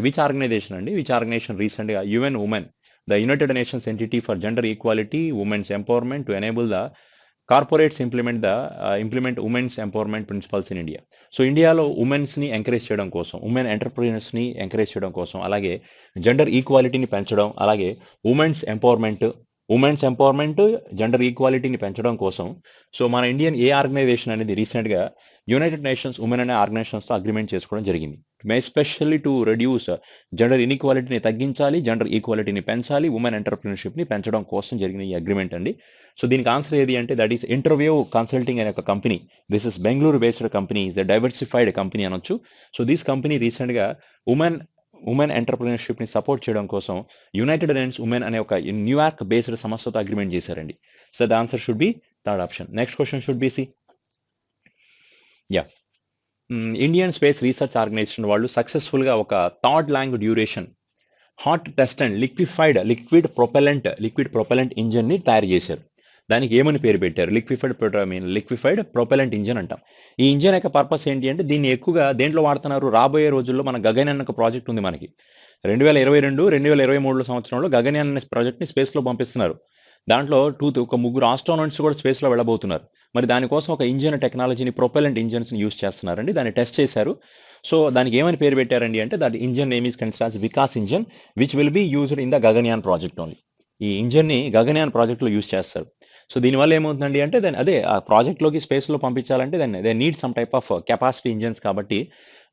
which organisation రీసెంట్గా UN Women, the United Nations entity for gender equality, women's empowerment, to enable the corporates implement women's empowerment principles in India. So ఇండియాలో ఉమెన్స్ని encourage చేయడం కోసం, women ఎంటర్ప్రీనర్స్ని encourage చేయడం కోసం, అలాగే gender ఈక్వాలిటీని పెంచడం, అలాగే women's empowerment gender ఈక్వాలిటీని పెంచడం కోసం సో మన ఇండియన్ ఆర్గనైజేషన్ అనేది రీసెంట్గా యునైటెడ్ నేషన్స్ ఉమెన్ అనే ఆర్గనైజేషన్స్తో అగ్రిమెంట్ చేసుకోవడం జరిగింది. ఎస్పెషల్లీ టు రెడ్యూస్ జెండర్ ఇన్ఈక్వాలిటీని తగ్గించాలి, జెండర్ ఈక్వాలిటీని పెంచాలి, ఉమెన్ ఎంటర్ప్రినర్షిప్ని పెంచడం కోసం జరిగిన ఈ అగ్రిమెంట్ అండి. సో దీనికి ఆన్సర్ ఏది అంటే దట్ ఈస్ ఇంటర్వ్యూ కన్సల్టింగ్ అనే ఒక company. This is Bengaluru based company, is a diversified company అనొచ్చు. సో దిస్ కంపెనీ రీసెంట్గా ఉమెన్ ఎంటర్ప్రినర్షిప్ని సపోర్ట్ చేయడం కోసం యునైటెడ్ నేషన్స్ ఉమెన్ అనే ఒక న్యూయార్క్ బేస్డ్ సంస్థతో అగ్రిమెంట్ చేశారండి. So the answer should be third option. Next question should be C. Indian space research organisation వాళ్ళు సక్సెస్ఫుల్గా ఒక third long duration hot test and liquid propellant ఇంజన్ని తయారు చేశారు. దానికి ఏమని పేరు పెట్టారు? లిక్విఫైడ్ ప్రొపెలెంట్ ఇంజన్ అంటాం. ఈ ఇంజన్ యొక్క పర్పస్ ఏంటి అంటే దీన్ని ఎక్కువగా దేంట్లో వాడుతున్నారు? రాబోయే రోజుల్లో మన గగన్యాన్ ఒక ప్రాజెక్ట్ ఉంది మనకి. 2022-2023 సంవత్సరంలో గగన్యాన్ అనే ప్రాజెక్ట్ని స్పేస్లో పంపిస్తున్నారు. దాంట్లో ఒక 3 ఆస్ట్రోనాట్స్ కూడా స్పేస్లో వెళ్ళబోతున్నారు. మరి దానికోసం ఒక ఇంజన్ టెక్నాలజీని ప్రొపెలెంట్ ఇంజన్స్ని యూజ్ చేస్తున్నారండి. దాన్ని టెస్ట్ చేశారు. సో దానికి ఏమని పేరు పెట్టారండి అంటే that engine name is considered as Vikas engine which will be used in the Gaganyaan project only. ఈ ఇంజన్ని గగన్యాన్ ప్రాజెక్ట్లో యూజ్ చేస్తారు. సో దీనివల్ల ఏమవుతుందండి అంటే అదే ఆ ప్రాజెక్ట్లోకి స్పేస్లో పంపించాలంటే they need some type of capacity engines కాబట్టి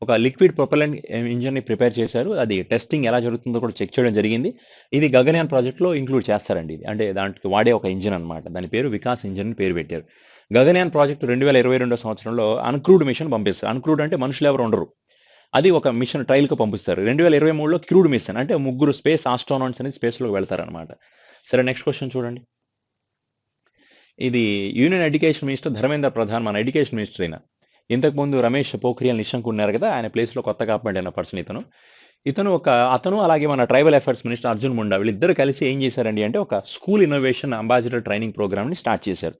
ఒక లిక్విడ్ ప్రొపెలెంట్ ఇంజన్ని ప్రిపేర్ చేశారు. అది టెస్టింగ్ ఎలా జరుగుతుందో కూడా చెక్ చేయడం జరిగింది. ఇది గగన్యాన్ ప్రాజెక్ట్లో ఇంక్లూడ్ చేస్తారండి. ఇది అంటే దాంట్లో వాడే ఒక ఇంజన్ అనమాట. దాని పేరు వికాస్ ఇంజన్ పేరు పెట్టారు. గగన్యాన్ ప్రాజెక్టు 2022 సంవత్సరంలో అన్క్రూడ్ మిషన్ పంపిస్తారు. అన్క్రూడ్ అంటే మనుషులు ఎవరు ఉండరు, అది ఒక మిషన్ ట్రయల్కి పంపిస్తారు. 2023లో క్రూడ్ మిషన్ అంటే 3 స్పేస్ ఆస్ట్రోనాట్స్ అనేది స్పేస్లోకి వెళ్తారనమాట. సరే నెక్స్ట్ క్వశ్చన్ చూడండి. ఇది union education minister Dharmendra Pradhan, మన ఎడ్యుకేషన్ మినిస్టర్ అయిన. ఇంతకుముందు రమేష్ పోఖ్రియాల్ నిశంక్ ఉన్నారు కదా, ఆయన ప్లేస్లో కొత్తగా అపాయింట్ అయిన పర్సన్ ఇతను. అతను అలాగే మన tribal affairs minister Arjun Munda వీళ్ళిద్దరూ కలిసి ఏం చేశారండి అంటే ఒక స్కూల్ ఇన్నోవేషన్ అంబాసిడర్ ట్రైనింగ్ ప్రోగ్రామ్‌ని స్టార్ట్ చేశారు.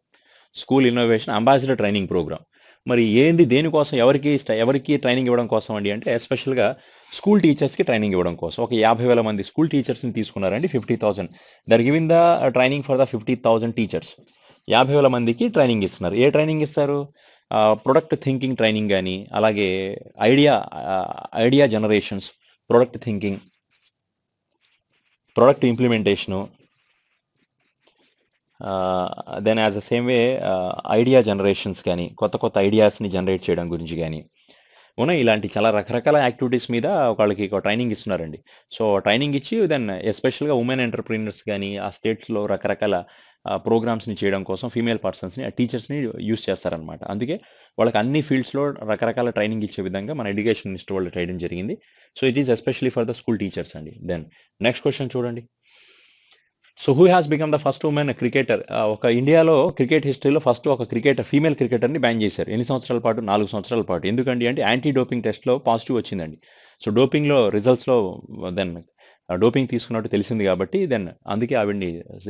School innovation ambassador training programme. మరి ఏంది దేనికోసం ఎవరికి ట్రైనింగ్ ఇవ్వడం కోసం అండి అంటే ఎస్పెషల్‌గా స్కూల్ టీచర్స్‌కి ట్రైనింగ్ ఇవ్వడం కోసం. ఒక 50,000 మంది స్కూల్ టీచర్స్‌ని తీసుకున్నారండి. 50,000 they are giving the training for the 50,000 teachers. 50,000 మందికి ట్రైనింగ్ ఇస్తున్నారు. ఏ ట్రైనింగ్ ఇస్తారు? ప్రొడక్ట్ థింకింగ్ ట్రైనింగ్ గాని, అలాగే idea idea generations, product thinking, product implementation, then as the same way idea generations కానీ, కొత్త ఐడియాస్‌ని జనరేట్ చేయడం గురించి గాని, ఉన్నాయి. ఇలాంటి చాలా రకరకాల యాక్టివిటీస్ మీద వాళ్ళకి ఒక ట్రైనింగ్ ఇస్తున్నారండి. సో, ట్రైనింగ్ ఇచ్చి దెన్ ఎస్పెషల్‌గా వుమెన్ ఎంటర్‌ప్రెన్యూర్స్ గాని, ఆ స్టేట్స్‌లో రకరకాల ప్రోగ్రామ్స్‌ని చేయడం కోసం ఫీమేల్ పర్సన్స్‌ని, టీచర్స్‌ని యూజ్ చేస్తారనమాట. అందుకే వాళ్ళకి అన్ని ఫీల్డ్స్‌లో రకరకాల ట్రైనింగ్ ఇచ్చే విధంగా మన ఎడ్యుకేషన్ మినిస్టర్ వాళ్ళు చేయడం జరిగింది. So, it is especially for the school teachers అండి. దెన్ నెక్స్ట్ క్వెషన్ చూడండి. So who has become the first women cricketer? ఒక ఇండియాలో క్రికెట్ హిస్టరీలో ఫస్ట్ ఒక ఫీమేల్ క్రికెటర్ని బ్యాన్ చేశారు. ఎన్ని సంవత్సరాల పాటు? 4 సంవత్సరాల పాటు. ఎందుకండి అంటే యాంటీ డోపింగ్ టెస్ట్‌లో పాజిటివ్ వచ్చిందండి. సో డోపింగ్‌లో రిజల్ట్స్‌లో దెన్ డోపింగ్ తీసుకున్నట్టు తెలిసింది కాబట్టి దెన్ అందుకే ఆవిడని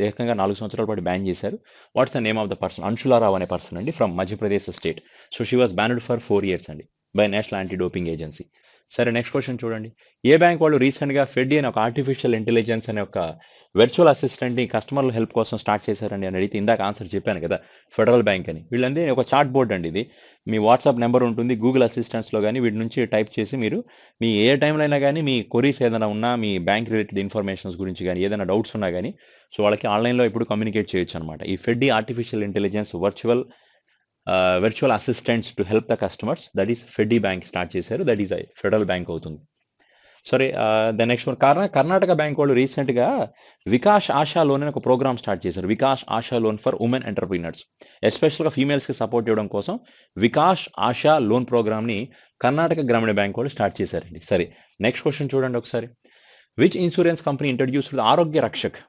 ఏకంగా 4 సంవత్సరాల పాటు బ్యాన్ చేశారు. What's the name of the person? Anshula Rao అనే పర్సన్ అండి from Madhya Pradesh state. So she was banned for 4 years అండి by national anti doping agency. సరే నెక్స్ట్ క్వెషన్ చూడండి. ఏ బ్యాంక్ వాళ్ళు రీసెంట్‌గా ఫెడ్ అనే ఒక ఆర్టిఫిషియల్ ఇంటెలిజెన్స్ అనే ఒక వర్చువల్ అసిస్టెంట్‌ని కస్టమర్ల హెల్ప్ కోసం స్టార్ట్ చేశారండి అని అడిగితే ఇందాక ఆన్సర్ చెప్పాను కదా! ఫెడరల్ బ్యాంక్ అని. వీళ్ళంది ఒక చాట్ బోర్డ్ అండి ఇది. మీ వాట్సాప్ నంబర్ ఉంటుంది. గూగుల్ అసిస్టెంట్స్‌లో గాని వీటి నుంచి టైప్ చేసి మీరు మీ ఏ టైమ్‌లో అయినా గాని మీ క్వెరీస్ ఏదైనా ఉన్నా మీ బ్యాంక్ రిలేటెడ్ ఇన్ఫర్మేషన్స్ గురించి గాని ఏదైనా డౌట్స్ ఉన్నా గాని సో వాళ్ళకి ఆన్‌లైన్‌లో ఎప్పుడు కమ్యూనికేట్ చేయొచ్చనమాట. ఈ Fed artificial intelligence virtual assistants to help the customers that is Feddy bank start చేశారు. దట్ ఈస్ ఫెడరల్ బ్యాంక్ అవుతుంది. సరే the next one Karnataka bank వాళ్ళు రీసెంట్‌గా వికాస్ ఆశా లోన్ అని ఒక ప్రోగ్రామ్ స్టార్ట్ చేశారు. Vikas Asha loan for women entrepreneurs. ఎస్పెషల్‌గా ఫీమేల్స్‌కి సపోర్ట్ ఇవ్వడం కోసం వికాస్ ఆశా లోన్ ప్రోగ్రామ్‌ని కర్ణాటక గ్రామీణ బ్యాంక్ వాళ్ళు స్టార్ట్ చేశారండి. సరే నెక్స్ట్ క్వెషన్ చూడండి ఒకసారి. విచ్ ఇన్సూరెన్స్ కంపెనీ ఇంట్రొడ్యూస్డ్ ఆరోగ్య రక్షక్?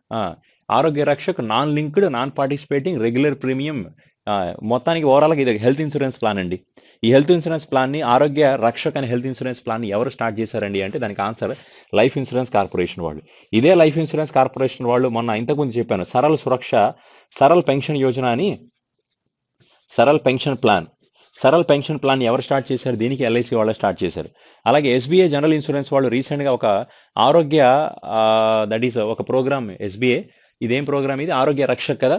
ఆరోగ్య Rakshak non linked, non participating, regular premium మొత్తానికి ఓవరాల్‌గా ఇది హెల్త్ ఇన్సూరెన్స్ ప్లాన్ అండి. ఈ హెల్త్ ఇన్సూరెన్స్ ప్లాన్‌ని ఆరోగ్య రక్షక్ అనే హెల్త్ ఇన్సూరెన్స్ ప్లాన్‌ని ఎవరు స్టార్ట్ చేశారండి అంటే దానికి ఆన్సర్ లైఫ్ ఇన్సూరెన్స్ కార్పొరేషన్ వాళ్ళు. ఇదే లైఫ్ ఇన్సూరెన్స్ కార్పొరేషన్ వాళ్ళు మొన్న ఇంతకుముందు చెప్పాను సరల్ పెన్షన్ యోజన అని Saral pension plan. Saral pension plan ఎవరు స్టార్ట్ చేశారు? దీనికి ఎల్ఐసి వాళ్ళే స్టార్ట్ చేశారు. అలాగే ఎస్‌బీఐ జనరల్ ఇన్సూరెన్స్ వాళ్ళు రీసెంట్‌గా ఒక ఆరోగ్య దట్ ఈస్ ఒక ప్రోగ్రామ్ ఎస్‌బీఐ. ఇదేం ప్రోగ్రామ్ ఇది? ఆరోగ్య రక్షక్ కదా!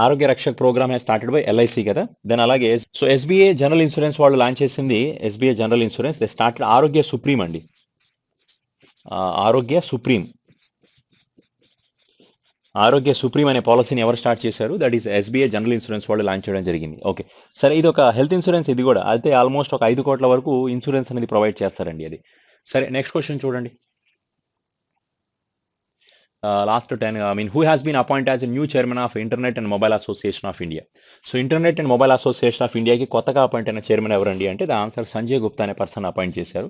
Arogya Rakshak programme has started by LIC కదా! దెన్ అలాగే ఎస్‌బీఐ జనరల్ ఇన్సూరెన్స్ వాళ్ళు లాంచ్ చేసింది SBI general insurance. They started Arogya supreme అండి. ఆరోగ్య సుప్రీం. ఆరోగ్య సుప్రీం అనే పాలిసీని ఎవరు స్టార్ట్ చేశారు? That is SBI general insurance వాళ్ళు లాంచ్ చేయడం జరిగింది. ఓకే. సరే ఇది ఒక హెల్త్ ఇన్సూరెన్స్ ఇది కూడా. అయితే ఆల్మోస్ట్ ఒక 5 కోట్ల వరకు ఇన్సూరెన్స్ అనేది ప్రొవైడ్ చేస్తారండి అది. సరే నెక్స్ట్ క్వెషన్ చూడండి. Last 10 who has been appoint as a new chairman of internet and mobile association of India. So internet and mobile association of ఇండియాకి కొత్తగా అపాయింట్ అయిన చైర్మన్ ఎవరండి అంటే ద ఆన్సర్ సంజయ్ గుప్తా అనే పర్సన్ అపాయింట్ చేశారు.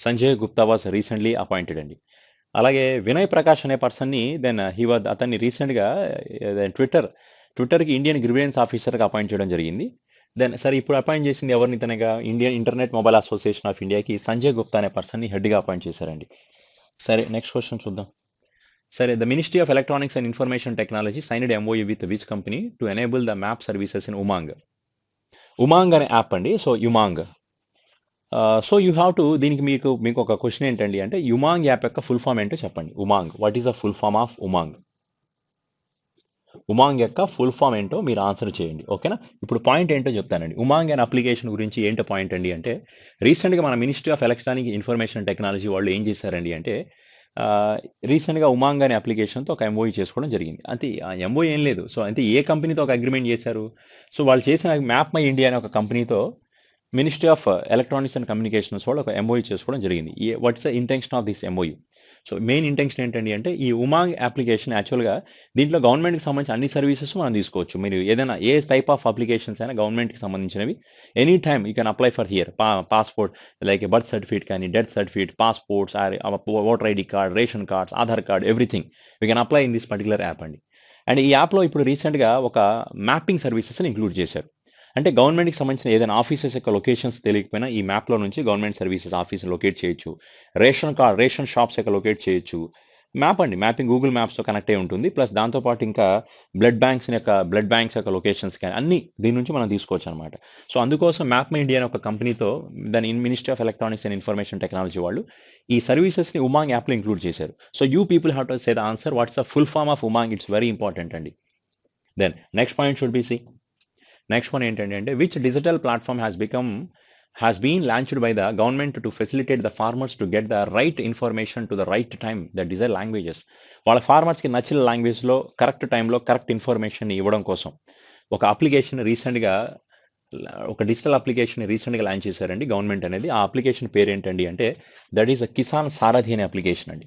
Sanjay Gupta was recently appointed అండి. అలాగే వినయ్ ప్రకాష్ అనే పర్సన్‌ని అతన్ని రీసెంట్‌గా ట్విట్టర్‌కి ఇండియన్ గ్రీవెన్స్ ఆఫీసర్‌గా అపాయింట్ చేయడం జరిగింది. సరే ఇప్పుడు అపాయింట్ చేసింది ఎవరిని ఇతనిగా Indian internet mobile association of ఇండియాకి సంజయ్ గుప్తా అనే పర్సన్‌ని హెడ్‌గా అపాయింట్ చేశారండి. సరే నెక్స్ట్ క్వెషన్ చూద్దాం. సరే the ministry of electronics and information technology signed MOU with which company to enable the map services in Umang. Umang అనే యాప్ అండి. So Umang. So you have to దీనికి మీకు ఒక క్వెషన్ ఏంటండి అంటే యుమాంగ్ యాప్ యొక్క ఫుల్ ఫామ్ ఏంటో చెప్పండి. Umang. What is the full form of Umang? Umang యొక్క ఫుల్ ఫామ్ ఏంటో మీరు ఆన్సర్ చేయండి. ఓకేనా? ఇప్పుడు పాయింట్ ఏంటో చెప్తానండి. ఉమాంగ్ అనే అప్లికేషన్ గురించి ఏంటో పాయింట్ అండి అంటే రీసెంట్‌గా మన ministry of electronic information technology వాళ్ళు ఏం చేశారండి అంటే రీసెంట్‌గా ఉమాంగ్ అనే అప్లికేషన్‌తో ఒక ఎంఓయూ చేసుకోవడం జరిగింది. అంతే ఆ ఎంఓయూ ఏం లేదు. సో అంటే ఏ కంపెనీతో ఒక అగ్రీమెంట్ చేశారు? సో వాళ్ళు చేసిన మ్యాప్ మై ఇండియా అనే ఒక కంపెనీతో ministry of electronics and communications వాళ్ళు ఒక ఎంఓయూ చేసుకోవడం జరిగింది. What's the intention of this MoU? So main intention ఏంటండి అంటే ఈ ఉమాంగ్ అప్లికేషన్ యాక్చువల్‌గా దీంట్లో గవర్నమెంట్‌కి సంబంధించిన అన్ని సర్వీసెస్ మనం తీసుకోవచ్చు. మీరు ఏదైనా ఏ టైప్ ఆఫ్ అప్లికేషన్స్ అయినా గవర్నమెంట్‌కి సంబంధించినవి any time you can apply for here. Passport like birth certificate కానీ, death certificate, passports, voter ID card, ration cards, Aadhaar card everything you can apply in this particular app అండి. And ఈ యాప్‌లో ఇప్పుడు రీసెంట్‌గా ఒక మ్యాపింగ్ సర్వీసెస్‌ని ఇంక్లూడ్ చేశారు. అంటే గవర్నమెంట్‌కి సంబంధించిన ఏదైనా ఆఫీసెస్ యొక్క లొకేషన్స్ తెలియకపోయినా ఈ మ్యాప్‌లో నుంచి గవర్నమెంట్ సర్వీసెస్ ఆఫీస్‌ని లొకేట్ చేయొచ్చు. రేషన్ షాప్స్ యొక్క లొకేట్ చేయొచ్చు. మ్యాప్ అండి. మ్యాపింగ్ గూగుల్ మ్యాప్స్‌తో కనెక్ట్ అయ్యి ఉంటుంది. ప్లస్ దాంతో పాటు ఇంకా బ్లడ్ బ్యాంక్స్ యొక్క లొకేషన్స్ కానీ అన్నీ దీని నుంచి మనం తీసుకోవచ్చనమాట. సో, అందుకోసం మ్యాప్ మై ఇండియా అనే ఒక కంపెనీతో దాని ministry of electronics and information technology వాళ్ళు ఈ సర్వీసెస్‌ని ఉమాంగ్ యాప్‌లో ఇంక్లూడ్ చేశారు. So, you people have to say the answer what's the full form of Umang. It's very important అండి. Then next point should be C. Next one ఏంటంటే అంటే which digital platform has been launched by the government to facilitate the farmers to get the right information to the right time, the desired languages. వాళ్ళ ఫార్మర్స్‌కి నచ్చిన లాంగ్వేజ్‌లో correct టైంలో correct information ఇవ్వడం కోసం ఒక application రీసెంట్‌గా ఒక డిజిటల్ అప్లికేషన్ రీసెంట్‌గా లాంచ్ చేశారండి గవర్నమెంట్ అనేది. ఆ అప్లికేషన్ పేరేంటండి అంటే దట్ ఈస్ కిసాన్ సారథి అనే అప్లికేషన్ అండి.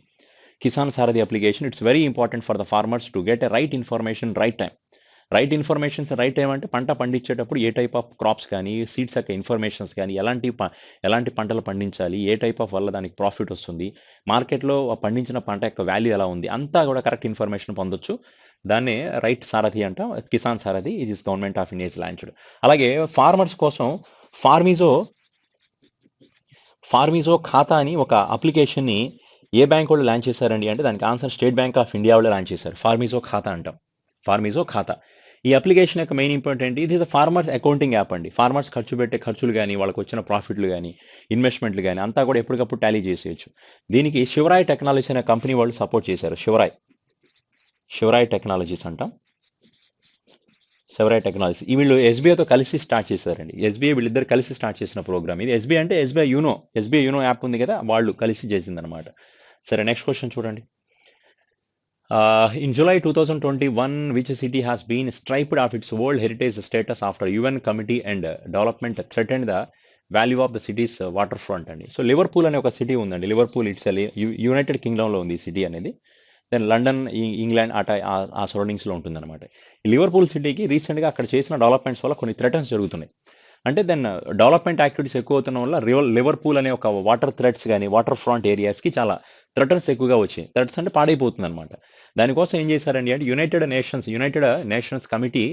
Kisan Sarathi application it's very important for the farmers to get a right information right time. Right information right time అంటే పంట పండించేటప్పుడు ఏ టైప్ ఆఫ్ క్రాప్స్ కానీ, సీడ్స్ యొక్క ఇన్ఫర్మేషన్స్ కానీ, ఎలాంటి పంటలు పండించాలి, ఏ టైప్ ఆఫ్ వల్ల దానికి ప్రాఫిట్ వస్తుంది, మార్కెట్‌లో పండించిన పంట యొక్క వాల్యూ ఎలా ఉంది, అంతా కూడా కరెక్ట్ ఇన్ఫర్మేషన్ పొందొచ్చు. దాన్నే రైట్ సారథి అంటాం. Kisan Sarathi it is government of India launched. అలాగే ఫార్మర్స్ కోసం ఫార్మిజో ఫార్మిజో ఖాతా అని ఒక అప్లికేషన్‌ని ఏ బ్యాంక్ వాళ్ళు లాంచ్ చేశారండి అంటే దానికి answer state bank of India వాళ్ళు లాంచ్ చేశారు. ఫార్మిజో ఖాతా అంటాం. ఫార్మిజో ఖాతా. ఈ అప్లికేషన్ యొక్క మెయిన్ ఇంపార్టెంట్ ఏంటి? ఇది ఫార్మర్స్ అకౌంటింగ్ యాప్ అండి. ఫార్మర్స్ ఖర్చు పెట్టే ఖర్చులు గాని, వాళ్ళకొచ్చిన ప్రాఫిట్‌లు గాని, ఇన్వెస్ట్‌మెంట్‌లు గాని అంతా కూడా ఎప్పటికప్పుడు టాలీ చేసేయొచ్చు. దీనికి శివరాయ్ టెక్నాలజీస్ అనే కంపెనీ వాళ్ళు సపోర్ట్ చేశారు. శివరాయ్ టెక్నాలజీస్ అంటాం. శివరాయ్ టెక్నాలజీస్. వీళ్ళు ఎస్‌బీఐతో కలిసి స్టార్ట్ చేశారండి. ఎస్‌బీఐ వీళ్ళిద్దరు కలిసి స్టార్ట్ చేసిన ప్రోగ్రామ్ ఇది. ఎస్‌బీఐ అంటే ఎస్‌బీఐ యూనో యాప్ ఉంది కదా! వాళ్ళు కలిసి చేసిందనమాట. సరే నెక్స్ట్ క్వెషన్ చూడండి. In July 2021, which city has been stripped of its World Heritage status after UN Committee and Development threatened the value of the city's waterfront అండి. సో లివర్పూల్ అనే ఒక సిటీ ఉందండి. లివర్పూల్ ఇట్స్ యునైటెడ్ కింగ్డమ్‌లో ఉంది ఈ city అనేది. Then London, England ఆ సరౌండింగ్స్‌లో ఉంటుందన్నమాట. ఈ లివర్పూల్ సిటీకి రీసెంట్‌గా అక్కడ చేసిన డెవలప్‌మెంట్స్ వల్ల కొన్ని థ్రెటన్స్ జరుగుతున్నాయి. అంటే దెన్ డెవలప్‌మెంట్ యాక్టివిటీస్ ఎక్కువ అవుతున్న వల్ల లివర్పూల్ అనే ఒక వాటర్ థ్రెట్స్ గాని, వాటర్ ఫ్రంట్ ఏరియాస్‌కి చాలా థ్రెటన్స్ ఎక్కువగా వచ్చాయి. థ్రెట్స్ అంటే పాడైపోతుందన్నమాట. దానికోసం ఏం చేశారండి అంటే యునైటెడ్ నేషన్స్ కమిటీ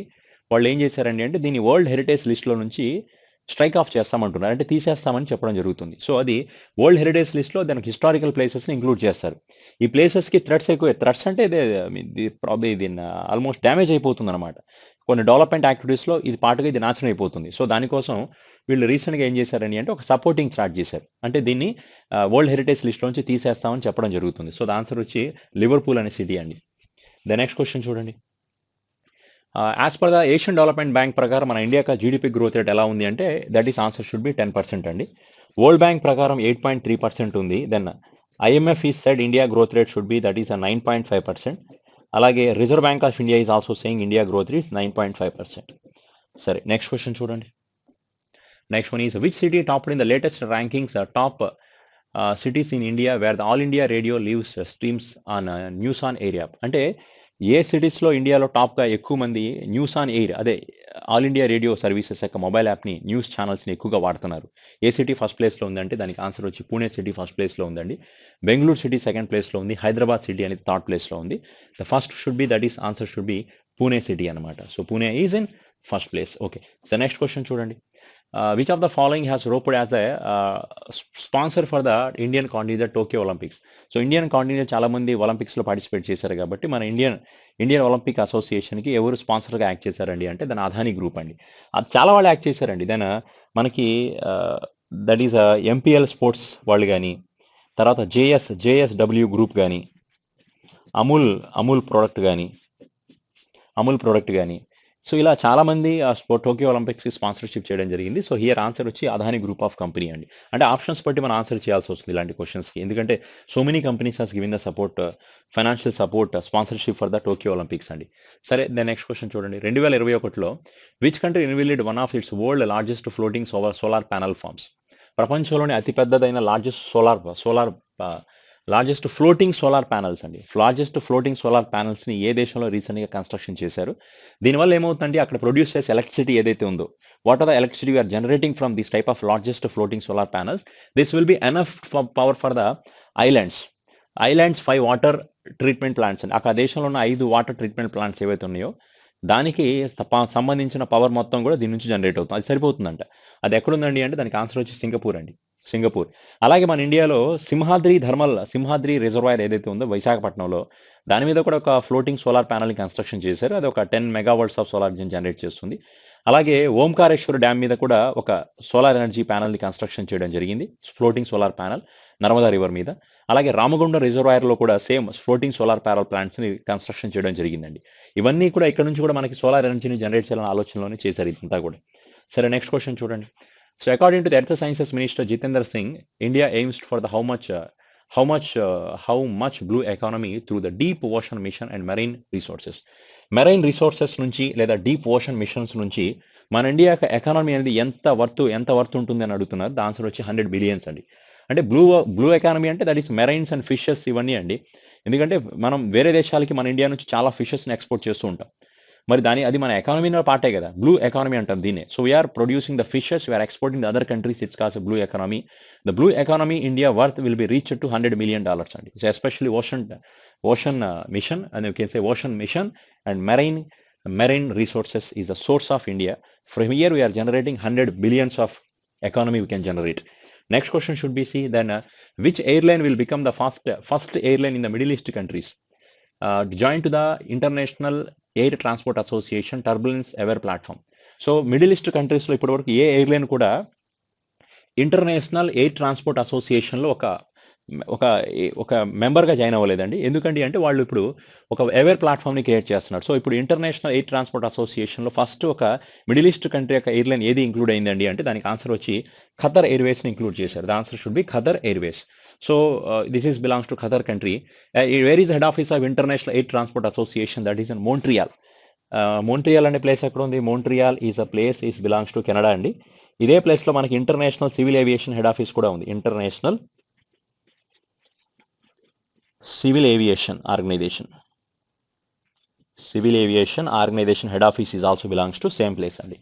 వాళ్ళు ఏం చేశారండి అంటే దీన్ని వరల్డ్ హెరిటేజ్ లిస్ట్‌లో నుంచి స్ట్రైక్ ఆఫ్ చేస్తామంటున్నారు. అంటే తీసేస్తామని చెప్పడం జరుగుతుంది. సో అది వరల్డ్ హెరిటేజ్ లిస్ట్‌లో దానికి హిస్టారికల్ ప్లేసెస్‌ని ఇంక్లూడ్ చేస్తారు. ఈ ప్లేసెస్‌కి థ్రెట్స్ ఎక్కువే. థ్రెట్స్ అంటే ఇది ఆల్మోస్ట్ డ్యామేజ్ అయిపోతుందన్నమాట. కొన్ని డెవలప్‌మెంట్ యాక్టివిటీస్‌లో ఇది పార్ట్‌గా ఇది నాశనం అయిపోతుంది. సో దానికోసం వీళ్ళు రీసెంట్‌గా ఏం చేశారని అంటే ఒక సపోర్టింగ్ స్టార్ట్ చేశారు. అంటే దీన్ని వరల్డ్ హెరిటేజ్ లిస్ట్‌లోంచి తీసేస్తామని చెప్పడం జరుగుతుంది. సో ద ఆన్సర్ వచ్చి లివర్పూల్ అనే సిటీ అండి. ద నెక్స్ట్ క్వెషన్ చూడండి. As per the Asian development bank ప్రకారం మన ఇండియా యొక్క జీడీపీ గ్రోత్ రేట్ ఎలా ఉంది అంటే that is answer should be 10% అండి. వరల్డ్ బ్యాంక్ ప్రకారం 8.3% ఉంది. Then IMF is said India growth rate should be that is 9.5%. అలాగే reserve bank of India is also saying India growth rate 9.5%. సరే next question చూడండి. Next one is which city topped in the latest rankings top cities in India where the all India radio lives streams on news on air app. అంటే ఏ సిటీస్‌లో ఇండియాలో టాప్‌గా ఎక్కువ మంది news on air అదే all India radio services యొక్క mobile యాప్‌ని, news ఛానల్స్‌ని ఎక్కువగా వాడుతున్నారు. ఏ సిటీ ఫస్ట్ ప్లేస్‌లో ఉందంటే దానికి ఆన్సర్ వచ్చి పూణే సిటీ ఫస్ట్ ప్లేస్‌లో ఉందండి. బెంగుళూరు సిటీ సెకండ్ ప్లేస్‌లో ఉంది. హైదరాబాద్ సిటీ అనేది థర్డ్ ప్లేస్‌లో ఉంది. The first should be that is answer should be Pune city అన్నమాట. So Pune is in first place. Okay. So next question చూడండి. Which of the following has roped as a sponsor for the Indian continent Tokyo Olympics. So Indian continent చాలా మంది ఒలింపిక్స్‌లో participate చేశారు కాబట్టి మన Indian Olympic అసోసియేషన్‌కి ఎవరు స్పాన్సర్‌గా act చేశారండి అంటే దాని అదానీ గ్రూప్ అండి. అది చాలా వాళ్ళు యాక్ట్ చేశారండి. దెన్ మనకి దట్ ఈస్ ఎంపీఎల్ స్పోర్ట్స్ వాళ్ళు గాని, తర్వాత జేఎస్‌డబ్ల్యూ గ్రూప్ గాని, అమూల్ ప్రొడక్ట్ గాని, సో ఇలా చాలామంది టోక్యో ఒలింపిక్స్‌కి స్పాన్సర్‌షిప్ చేయడం జరిగింది. సో హియర్ ఆన్సర్ వచ్చి అదానీ గ్రూప్ ఆఫ్ కంపెనీ అండి. అంటే ఆప్షన్స్ బట్టి మనం ఆన్సర్ చేయాల్సి వస్తుంది ఇలాంటి క్వెషన్స్‌కి. ఎందుకంటే so many companies has given the support, financial support, sponsorship for the Tokyo Olympics అండి. సరే నెక్స్ట్ క్వెషన్ చూడండి. 2021లో which country unveiled one of its world largest floating solar panel farms. ప్రపంచంలోనే అతి పెద్దదైన లార్జెస్ట్ ఫ్లోటింగ్ సోలార్ ప్యానెల్స్ అండి. Largest floating solar ప్యానెల్స్‌ని ఏ దేశంలో రీసెంట్‌గా కన్‌స్ట్రక్షన్ చేశారు. దీనివల్ల ఏమవుతుందంటే అక్కడ ప్రొడ్యూస్ చేసే ఎలక్ట్రిసిటీ ఏదైతే ఉందో, what are the electricity we are generating from this type of largest floating solar panels. This will be enough power for the islands. 5 water treatment plants అండి. అక్కడ దేశంలో ఉన్న 5 వాటర్ ట్రీట్మెంట్ ప్లాంట్స్ ఏవైతే ఉన్నాయో దానికి సంబంధించిన పవర్ మొత్తం కూడా దీని నుంచి జనరేట్ అవుతుంది. అది సరిపోతుందంట. అది ఎక్కడుందండి అంటే దానికి ఆన్సర్ వచ్చి సింగపూర్ అండి. సింగపూర్. అలాగే మన ఇండియాలో సింహాద్రి రిజర్వాయర్ ఏదైతే ఉందో విశాఖపట్నంలో, దాని మీద కూడా ఒక ఫ్లోటింగ్ సోలార్ ప్యానెల్‌ని కన్‌స్ట్రక్షన్ చేశారు. అది ఒక 10 మెగావాట్స్ ఆఫ్ సోలార్ ఎనర్జీని జనరేట్ చేస్తుంది. అలాగే ఓంకారేశ్వర డ్యామ్ మీద కూడా ఒక సోలార్ ఎనర్జీ ప్యానెల్‌ని కన్‌స్ట్రక్షన్ చేయడం జరిగింది. Floating solar panel Narmada river మీద. అలాగే రామగుండం రిజర్వాయర్‌లో కూడా సేమ్ ఫ్లోటింగ్ సోలార్ ప్యానెల్ ప్లాంట్స్‌ని కన్‌స్ట్రక్షన్ చేయడం జరిగిందండి. ఇవన్నీ కూడా ఇక్కడ నుంచి కూడా మనకి సోలార్ ఎనర్జీని జనరేట్ చేయాలనే ఆలోచనలోనే చేశారు ఇదంతా కూడా. సరే నెక్స్ట్ క్వెషన్ చూడండి. So according to the earth sciences minister Jitender Singh, India aims for the how much blue economy through the deep ocean mission and marine resources. Marine resources నుంచి లేదా డీప్ ఓషన్ మిషన్స్ నుంచి మన ఇండియా ఎకానమీ అనేది ఎంత worth ఉంటుంది అని అడుగుతున్నారు. The answer వచ్చి 100 బిలియన్స్ అండి. అంటే బ్లూ ఎకానమీ అంటే that is marines and fishes ఇవన్నీ అండి. ఎందుకంటే మనం వేరే దేశాలకి మన ఇండియా నుంచి చాలా ఫిషెస్‌ని ఎక్స్‌పోర్ట్ చేస్తూ ఉంటాం. మరి అది మన ఎకానమీలో పార్టే కదా! బ్లూ ఎకానమీ అంటాం దీన్నే. So we are producing the fishes, we are exporting the other countries. It's calls blue economy. The blue economy India worth will be reached to $100 million అండి. So especially ocean mission and you can say ocean mission and marine resources is the source of India. From here we are generating 100 billions of economy we can generate. Next question should be see then which airline will become the first airline in the Middle East countries joined to the International Air Transport Association Turbulence Ever platform. So middle east కంట్రీస్లో ఇప్పటివరకు ఏ airline కూడా international air transport అసోసియేషన్లో ఒక మెంబర్గా join అవ్వలేదండి. ఎందుకండి అంటే వాళ్ళు ఇప్పుడు ఒక అవేర్ ప్లాట్ఫామ్ని క్రియేట్ చేస్తున్నారు. సో ఇప్పుడు ఇంటర్నేషనల్ ఎయిర్ ట్రాన్స్పోర్ట్ అసోసియేషన్లో ఫస్ట్ ఒక మిడిల్ ఈస్ట్ కంట్రీ యొక్క ఎయిర్లైన్ ఏది ఇంక్లూడ్ అయిందండి అంటే దానికి ఆన్సర్ వచ్చి ఖతర్ ఎయిర్వేస్ని ఇంక్లూడ్ చేశారు. The answer should be Qatar airways. So this is belongs to Qatar country. Where is head office of international air transport association? That is in Montreal. Montreal అనే place ఎక్కడ ఉంది? Montreal is a place is belongs to Canada అండి. ఇదే ప్లేస్లో మనకి international civil aviation head office కూడా ఉంది. International Civil Aviation Organization head office is also belongs to same place only.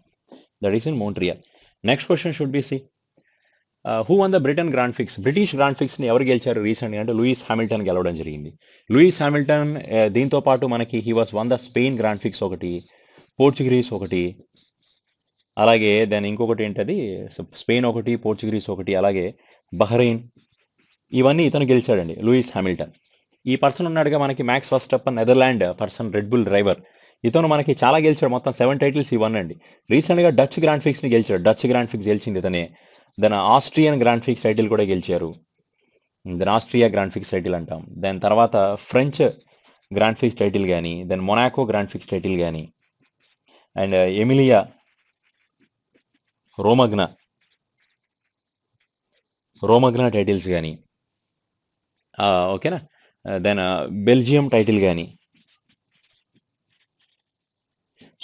That is in Montreal. Next question should be see who won the British Grand Prix ని ఎవరు గెలిచారు రీసెంట్గా అంటే Lewis Hamilton గెలవడం జరిగింది. Lewis Hamilton దీంతో పాటు మనకి he was one the Spain grand prix ఒకటి, పోర్చుగీస్ ఒకటి, అలాగే దాని ఇంకొకటి ఏంటది స్పెయిన్ ఒకటి, పోర్చుగీస్ ఒకటి, అలాగే బహ్రెయిన్, ఇవన్నీ ఇతను గెలిచాడండి లూయిస్ హామిల్టన్. ఈ పర్సన్ ఉన్నాడుగా మనకి max Verstappen Netherland person, red bull driver. ఇతను మనకి చాలా గెలిచాడు, మొత్తం 7 టైటిల్స్ ఇవన్నండి. రీసెంట్గా డచ్ గ్రాండ్ ప్రిక్స్ని గెలిచాడు. డచ్ గ్రాండ్ ప్రిక్స్ గెలిచింది ఇతనే. దాని ఆస్ట్రియన్ గ్రాండ్ ప్రిక్స్ టైటిల్ కూడా గెలిచారు. దాని ఆస్ట్రియా గ్రాండ్ ప్రిక్స్ టైటిల్ అంటాం. దాని తర్వాత ఫ్రెంచ్ గ్రాండ్ ప్రిక్స్ టైటిల్ కానీ, దాని మొనాకో గ్రాండ్ ప్రిక్స్ టైటిల్ కానీ, అండ్ ఎమిలియా రోమగ్నా టైటిల్స్ కానీ, ఓకేనా, దెన్ బెల్జియం టైటిల్ కానీ.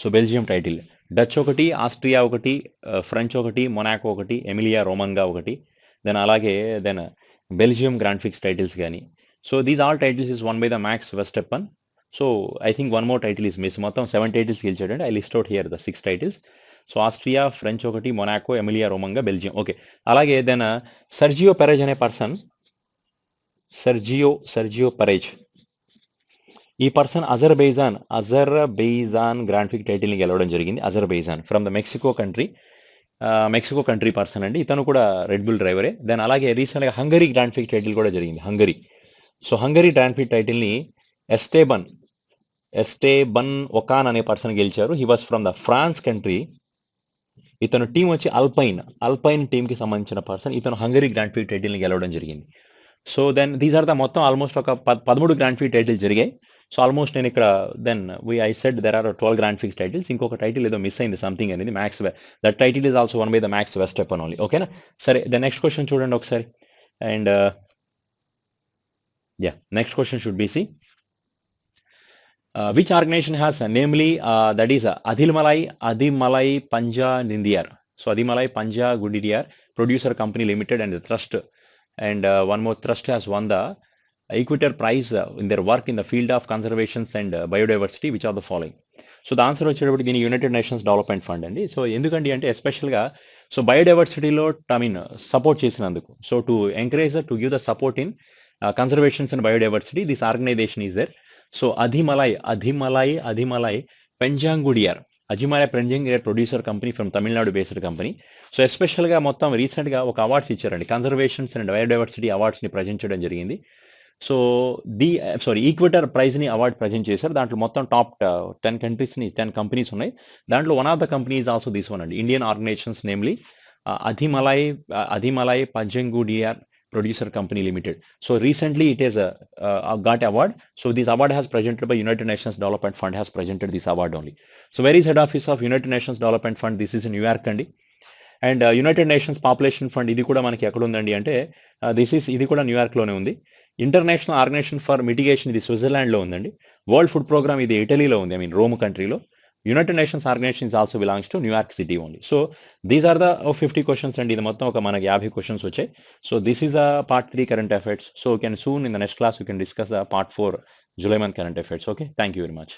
సో బెల్జియం టైటిల్, డచ్ ఒకటి, ఆస్ట్రియా ఒకటి, ఫ్రెంచ్ ఒకటి, మొనాకో ఒకటి, ఎమిలియా రోమంగా ఒకటి, అలాగే బెల్జియం గ్రాండ్ ప్రిక్స్ టైటిల్స్ కానీ. So these all titles is won by the Max Verstappen. So I think one more title is miss. మొత్తం 7 టైటిల్స్ గెలిచాడండి. I list out here the 6 titles. So Austria, French ఒకటి, Monaco, Emilia రోమంగా, Belgium. Okay, అలాగే సర్జియో Perez అనే person, Sergio Perez, ఈ person Azerbaijan grand prix టైటిల్ని గెలవడం జరిగింది. Azerbaijan from the Mexico country person అండి. ఇతను కూడా రెడ్ బుల్ డ్రైవరే. అలాగే రీసెంట్గా హంగరీ గ్రాండ్ ప్రిక్స్ టైటిల్ కూడా జరిగింది, Hungary. So Hungary grand prix టైటిల్ని ఎస్టేబన్ ఒకాన్ అనే పర్సన్ గెలిచారు. He was from the France country. ఇతను టీం వచ్చి అల్పైన్ టీంకి సంబంధించిన పర్సన్. ఇతను హంగరీ గ్రాండ్ ప్రిక్స్ టైటిల్ని గెలవడం జరిగింది. సో దీస్ ఆర్ ద మొత్తం ఆల్మోస్ట్ ఒక 13 గ్రాండ్ ప్రిక్స్ టైటిల్ జరిగాయి. సో ఆల్మోస్ట్ నేను ఇక్కడ I said there are 12 grand prix titles. ఇంకొక టైటిల్ ఏదో మిస్ అయింది, సంథింగ్ అనేది Max. That title is also won by the Max Verstappen only. ఓకేనా. సరే నెక్స్ట్ క్వశ్చన్ చూడండి ఒకసారి. And next question should be C which organization has namely that is Adimalai Panja Nindiar. So Adimalai Panja Gudidiyar Producer Company Limited and the Trust, and one more trust has won the Equator Prize in their work in the field of conservation and biodiversity. Which are the following? So the answer వచ్చేటప్పటికి దీని United Nations development fund అండి. So ఎందుకండి అంటే ఎస్పెషల్గా so బయోడైవర్సిటీలో support చేసినందుకు. So to encourage to give the support in conservations and biodiversity, this organization is there. So Aadhimalai Pazhankudiyar, Aadhimalai Pazhankudiyar producer company from Tamil Nadu based company. So ఎస్పెషల్గా మొత్తం రీసెంట్గా ఒక అవార్డ్స్ ఇచ్చారండి, కన్జర్వేషన్స్ అండ్ బయోడైవర్సిటీ అవార్డ్స్ని ప్రజెంట్ చేయడం జరిగింది. సో ఈక్విటర్ ప్రైజ్ని అవార్డ్ ప్రజెంట్ చేశారు. దాంట్లో మొత్తం టాప్ 10 కంపెనీస్ ఉన్నాయి. దాంట్లో one of the company is also this one అండి, Indian organizations namely Aadhimalai Pazhankudiyar producer company limited. So recently it has got award. So this award has presented by United Nations Development Fund, has presented this award only. So where is head office of United Nations Development Fund? This is in New York andi. And United nations population fund ఇది కూడా మనకి ఎక్కడ ఉందండి అంటే ఇది కూడా న్యూయార్క్లోనే ఉంది. International organisation for mitigation ఇది స్విట్జర్లాండ్లో ఉందండి. వరల్డ్ ఫుడ్ ప్రోగ్రామ్ ఇది ఇటలీలో ఉంది, రోమ్ కంట్రీలో. United nations organisation also belongs to New York city only. So these are the 50 questions అండి. ఇది మొత్తం మనకి 50 క్వశ్చన్స్ వచ్చాయి. So this is part 3 current affairs. So can soon in the next class you can discuss the part 4 July month current affairs. Okay, thank you very much.